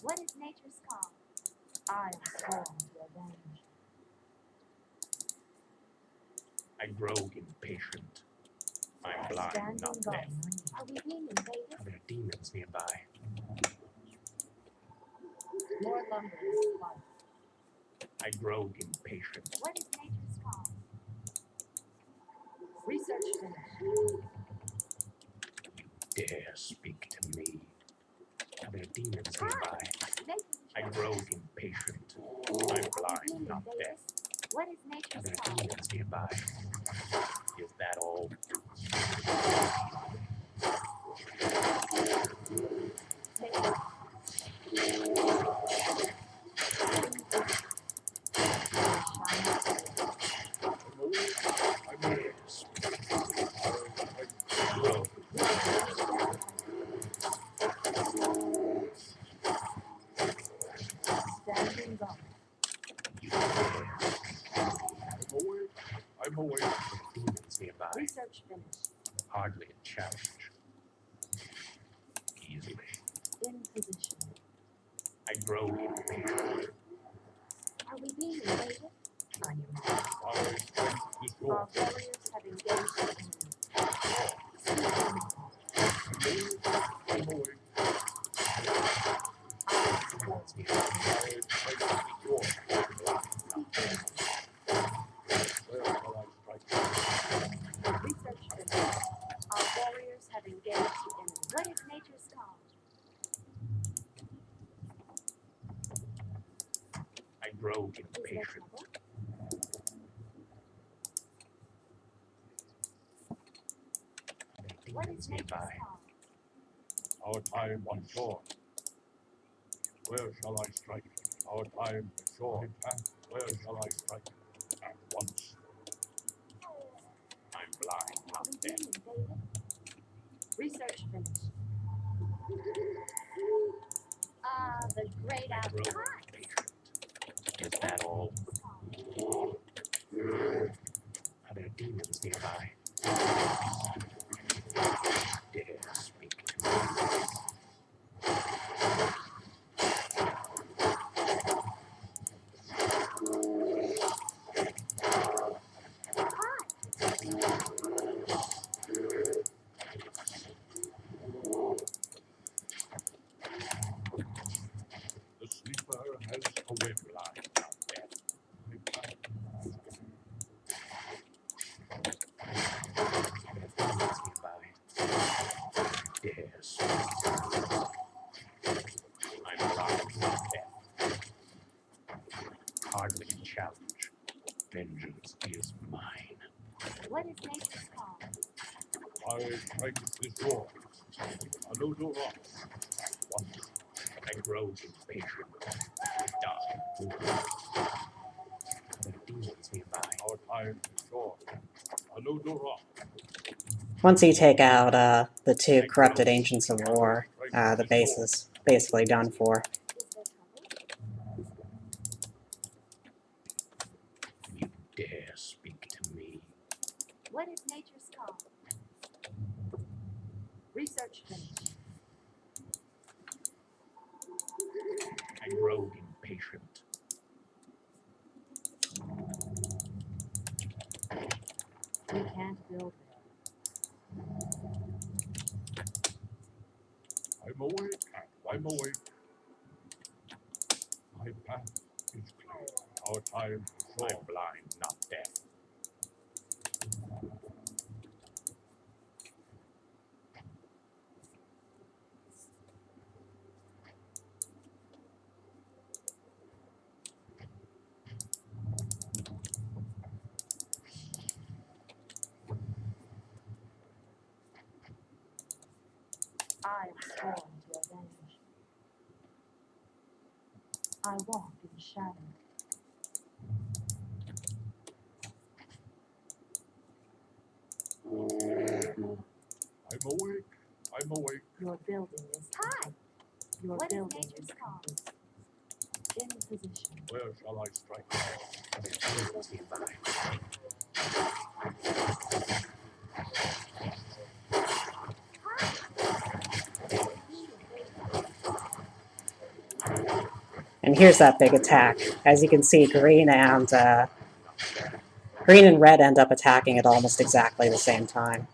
What is nature's call? I am sworn to avenge. I grow impatient. I'm blind, Standing not guard. deaf. Are we being invaded? Are there demons nearby? More lumber is required. I grow impatient. What is nature's call? Research finished. Dare speak to me. Are there demons nearby? Nature's I grow impatient. I'm blind, not deaf. What is Are nature's there call? demons nearby? Is that all? Research finished. Hardly a challenge. Easily. In position. I grow impatient. Are we being invaded? On your mark. I strike this Our door. warriors have engaged the enemy. I'm awake. Towards me. I strike this door. Where shall I strike? Research finished. Our warriors have engaged the enemy. What is nature's call? I grow Is there impatient. trouble? What is Demons nature's nearby. call? Our time once short. Where shall I strike? Our time is short. Where shall I strike? At once. I'm blind, Are not we deaf. being invaded? Research finished. The great I grow outside. impatient. Is that all? Are there demons nearby? Dare speak to me. The sleeper has awakened. Blind, not deaf. Are there demons nearby? Dare speak to me. I'm blind, not deaf. Hardly a challenge. Vengeance is mine. What is nature's call? I strike this door. Anodora. Once. I grow impatient. Die. Are there demons nearby? Our time is short. Anodora. Once you take out the two corrupted Ancients of War, the base is basically done for. Is there trouble? You dare speak to me. What is nature's call? Research finished. I grow impatient. We can't build there. I'm awake. I'm awake. My path is clear. Our time is I'm short. blind, not deaf. I am sworn to avenge. I walk in shadow. I'm awake. I'm awake. Your building is high. Your building is complete. In position. Where shall I strike? Are there demons nearby? And here's that big attack. As you can see, green and red end up attacking at almost exactly the same time.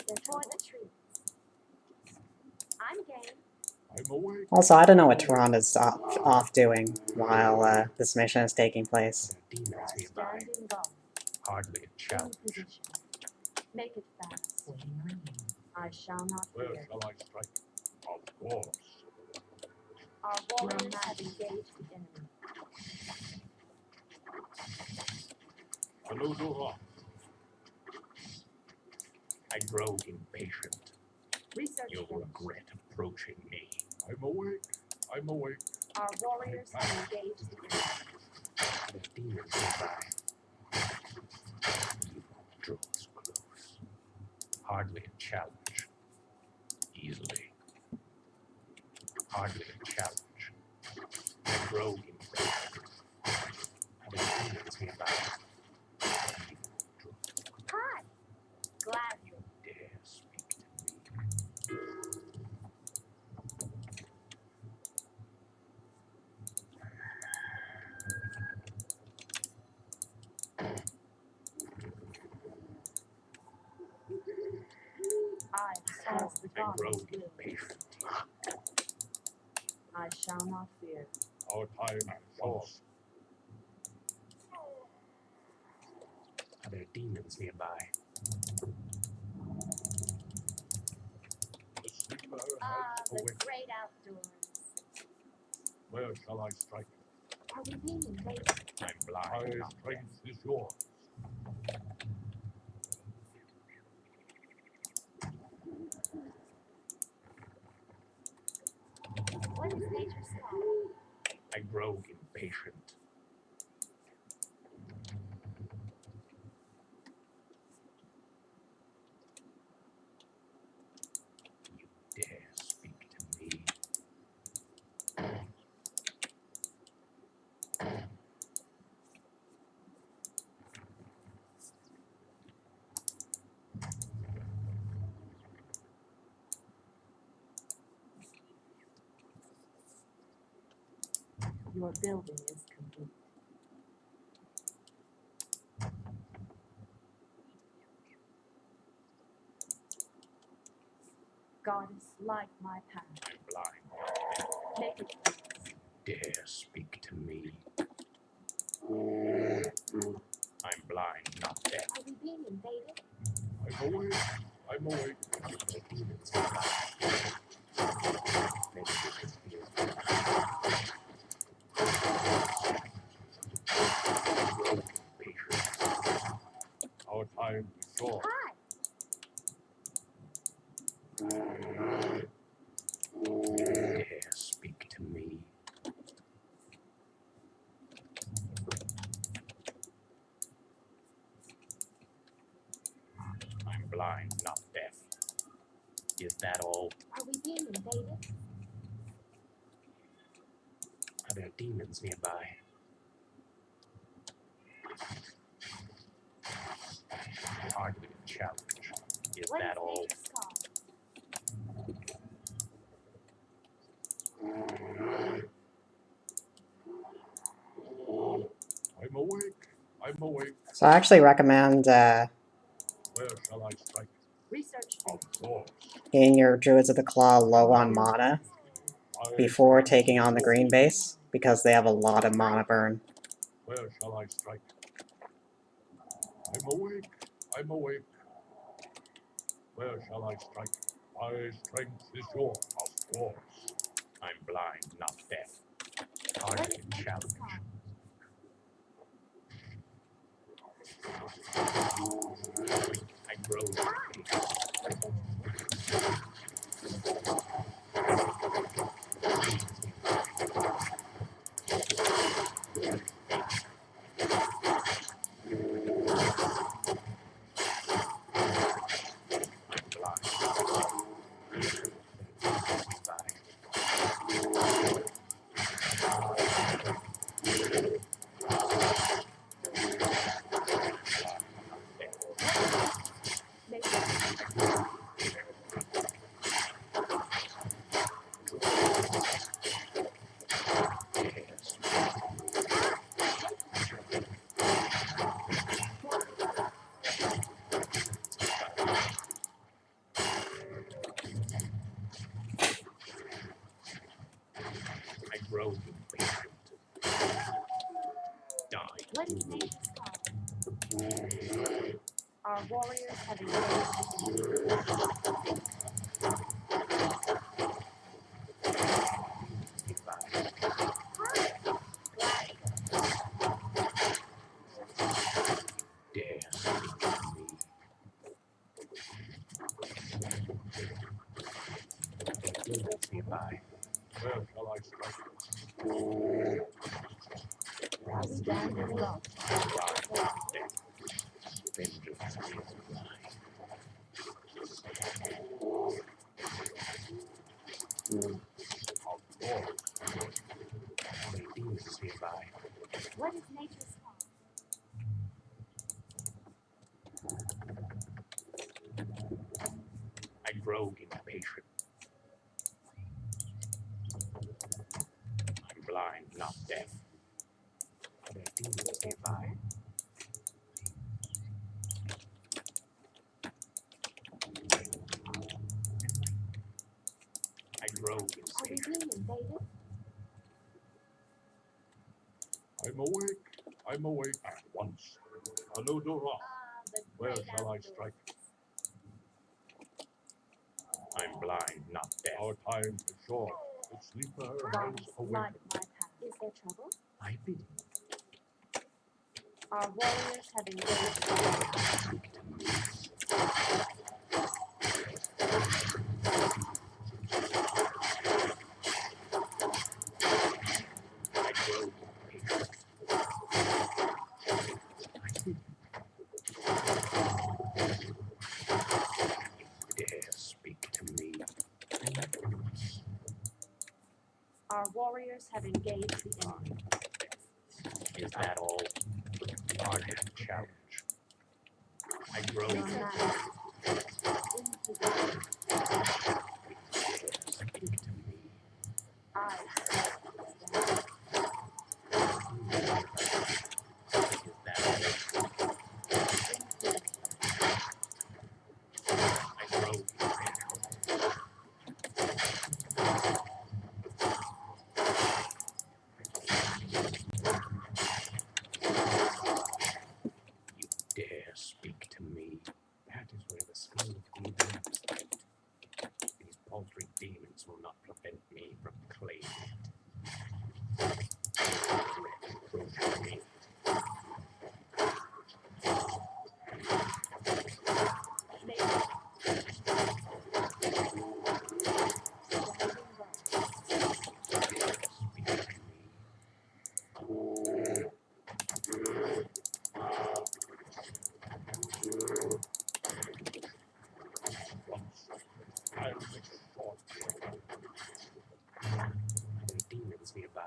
For the treats. I'm game. I'm awake. Also, I don't know what Taranda's off doing while this mission is taking place. There are demons nearby. Standing guard. Hardly a In challenge. position. Make it fast. I shall not Where fear. shall I strike? Of course. Our warriors have engaged the enemy. Anudora. I grow impatient. Research You'll finished. regret approaching me. I'm awake. I'm awake. Our warriors have engaged the enemy. There are demons nearby. Evil draws close. Hardly a challenge. Easily. Hardly a challenge. I grow impatient. There are demons nearby. Evil draws Hi. Gladly. dare speak to me. I as the I grow gods will. impatient. I shall not fear. Our time is short. Are there demons nearby? The sleeper Ah, has the awake. great outdoors. Where shall I strike? Are we being invaded? I'm My blind. not deaf. strength is yours. What is nature's call? I grow impatient. You dare speak to me. Your building is complete. Goddess, light my path. I'm blind. not deaf. Make it fast. Dare speak to me. I'm blind, not deaf. Are we being invaded? I'm awake. I'm awake. There are demons nearby. Many demons here. Grow impatient. Our time is short. Hi. Dare speak to me. I'm blind, not deaf. Is that all? Are we being invaded? Are there demons nearby? Hardly a challenge. Is What that is all? nature's call? I'm awake. I'm awake. So I actually recommend Where shall I strike? Research Of finished. course. getting your Druids of the Claw low on mana My before strength taking is on the yours. green base, because they have a lot of mana burn. Where shall I strike? I'm awake. I'm awake. Where shall I strike? My strength is yours. Of course. I'm blind, not deaf. What Hardly is a nature's challenge. call? I grow impatient. I'm blind, not deaf. Nearby. Make it warriors have engaged the enemy. Dare speak to me. Demons nearby. Where shall I strike? Stand in God. Vengeance is mine. Many demons nearby. What is nature's law? I grow impatient. I'm blind, not deaf. There are demons nearby. I grow Are we impatient. being invaded? I'm awake. I'm awake at once. Anodora, The where great shall I outdoors. strike? I'm blind, not deaf. Our time is short. The sleeper God, has light awakened. my path. Is there trouble? I bid you Our warriors have engaged. speak to me. I grow impatient. Dare speak to me. Our warriors have engaged the enemy. Is that all? Hard challenge. I grow Your impatient. master. In position. Dare speak to me. I stand. Is that all? I grow impatient. You dare speak to me. That is where the skull of Gabriel is kept. These paltry demons will not prevent me from claiming it. Approach me. Speak to me. Once. I'll make it short. There are demons nearby.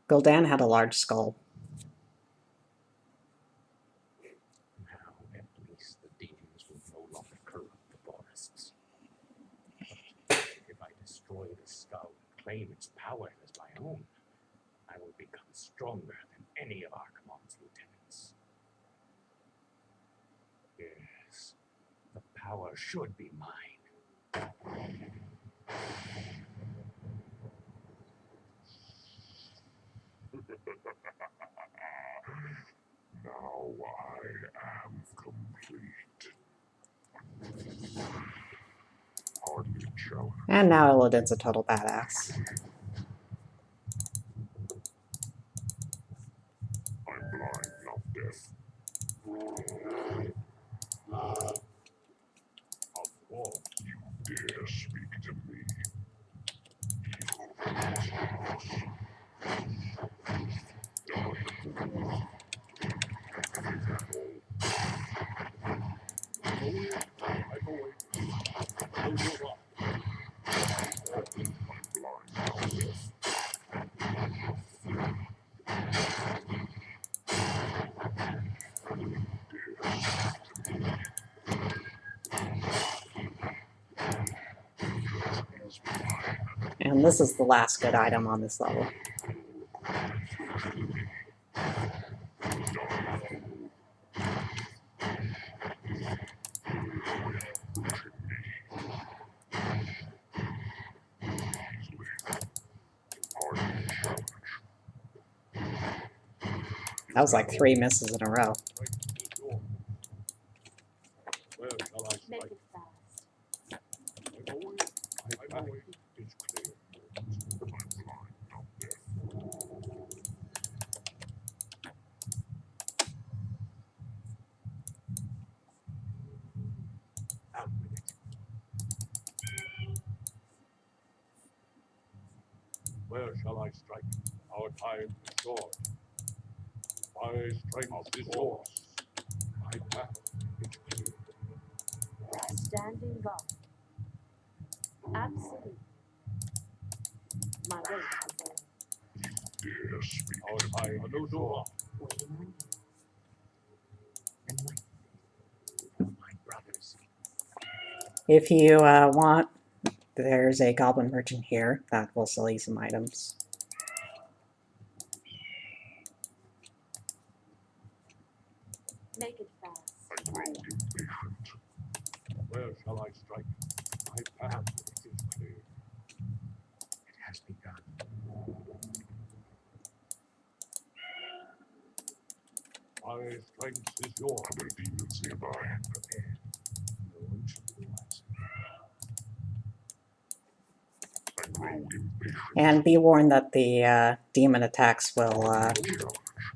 Gul'dan had a large skull. Now, at least the demons will no longer corrupt the forests. But if I destroy the skull and claim its power as my own, I will become stronger than any of Archimonde's lieutenants. Yes, the power should be mine. Now I am complete. Hardly challenge. And now Illidan's a total badass. I'm blind, not deaf. Of course, you dare speak to me. I'm awake. Anodora. I'm blind, not deaf. And this is the last good item on this level. Hardly challenge. That was like 3 misses in a row. Where shall I Make strike? it fast. I know it. I know it. It's clear. I'm blind, not deaf. Out with it. Where shall I strike? Our time is short. My strength is yours. My path is clear. Standing guard. Absolute. My way is there. Dare speak. Our time is short. Waiting on you. Enlighten me. My brothers. If you want, there's a goblin merchant here that will sell you some items. Make it fast. I grow impatient. Where shall I strike? My path is clear. It has begun. My strength is yours. Are there demons nearby? Prepare. No one should be wise. I grow impatient. And be warned that the demon attacks will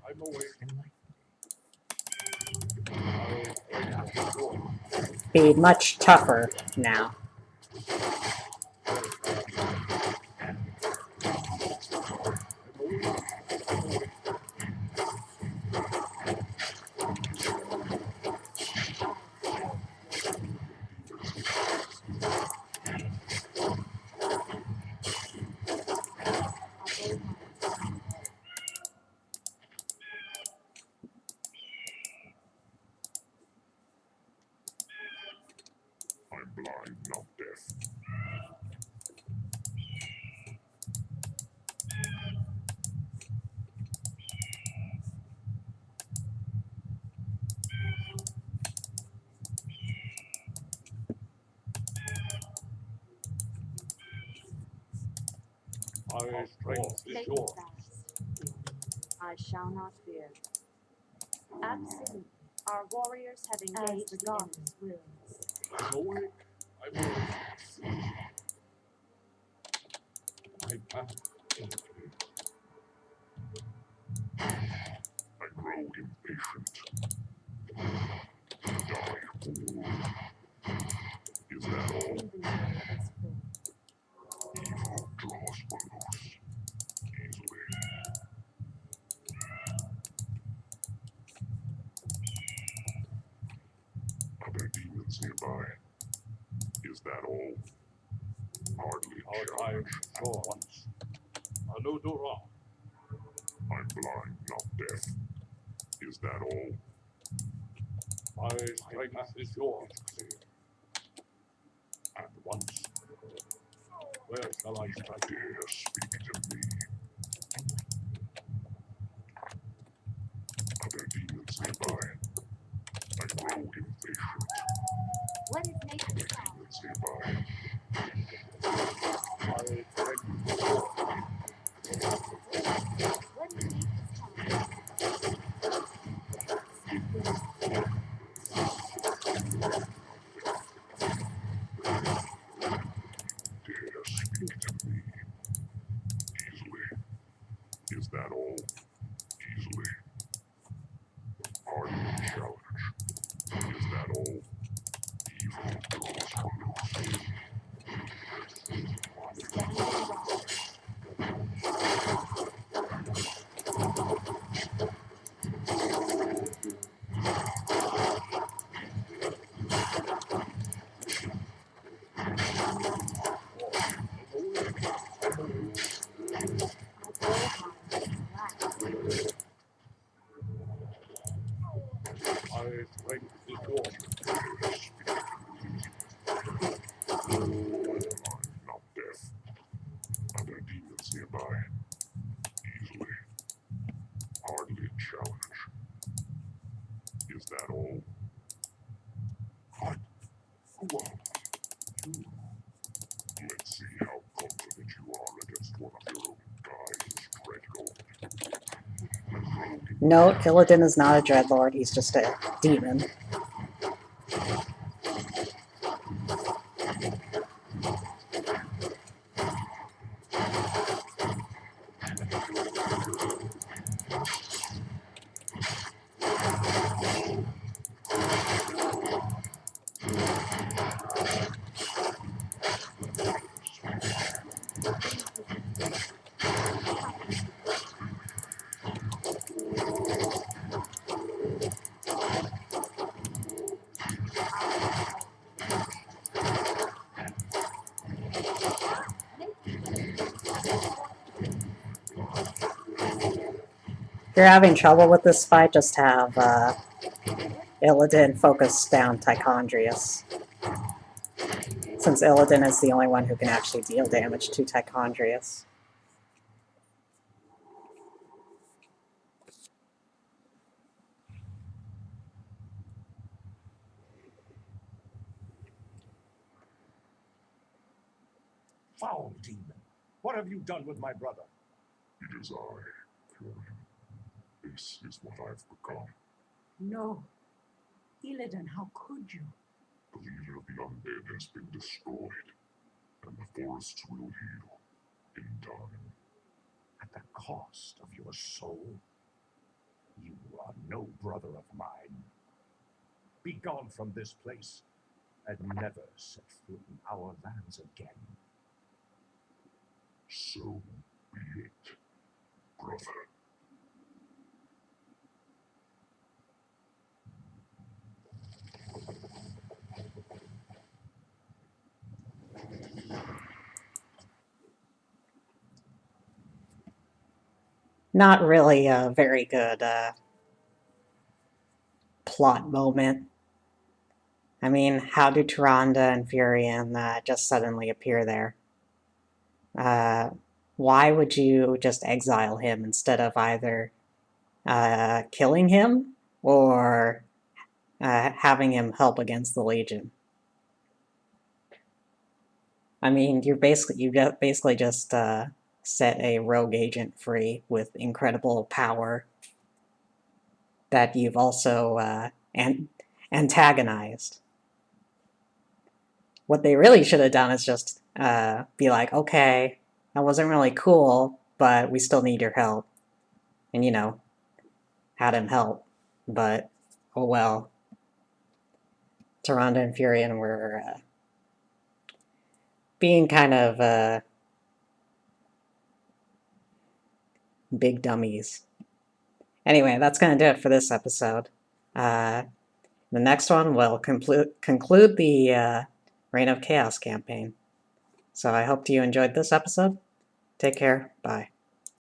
I'm awake. Enlighten My strength is yours. be much tougher now. I'm blind, not deaf. My strength is Make it yours. fast. I shall not fear. Absolute. Our warriors have engaged the goddess' wills. I'm awake. I'm awake. My path is clear. I grow impatient. Die, fool. Is that all? Inventory is full. Evil draws loose easily. Are there demons nearby? Is that all? Hardly our time at once. Anudora. I'm blind, not deaf. Is that all? My strength is yours. Clear. At once. Where shall I strike? Dare speak to me. Are there demons nearby? I grow impatient. What is making it fast? Demons nearby. My strength is yours. What is making it fast? Dare speak to me. Easily. Is that all? Easily. Hardly a challenge. Is that all? Evil draws loose. Standing guard. My strength is yours. I'm not deaf. Are there demons nearby? Easily. Hardly a challenge. Is that all? What? Who are you? Let's see how confident you are against one of your own guys, Dreadnought. Note, Illidan is not a Dreadlord, he's just a demon. If you're having trouble with this fight, just have Illidan focus down Tichondrius, since Illidan is the only one who can actually deal damage to Tichondrius. Foul demon! What have you done with my brother? It is I, Florian. This is what I've become. No. Illidan, how could you? The leader of the undead has been destroyed, and the forests will heal in time. At the cost of your soul? You are no brother of mine. Be gone from this place, and never set foot in our lands again. So be it, brother. Not really a very good plot moment. I mean, how do Tyrande and Furion just suddenly appear there? Why would you just exile him instead of either killing him or having him help against the Legion? I mean, you basically just set a rogue agent free with incredible power that you've also antagonized. What they really should have done is just be like, okay, that wasn't really cool, but we still need your help. And, you know, had him help. But, oh well. Tyrande and Furion were being kind of big dummies. Anyway, that's going to do it for this episode. The next one will conclude the Reign of Chaos campaign. So I hope you enjoyed this episode. Take care. Bye.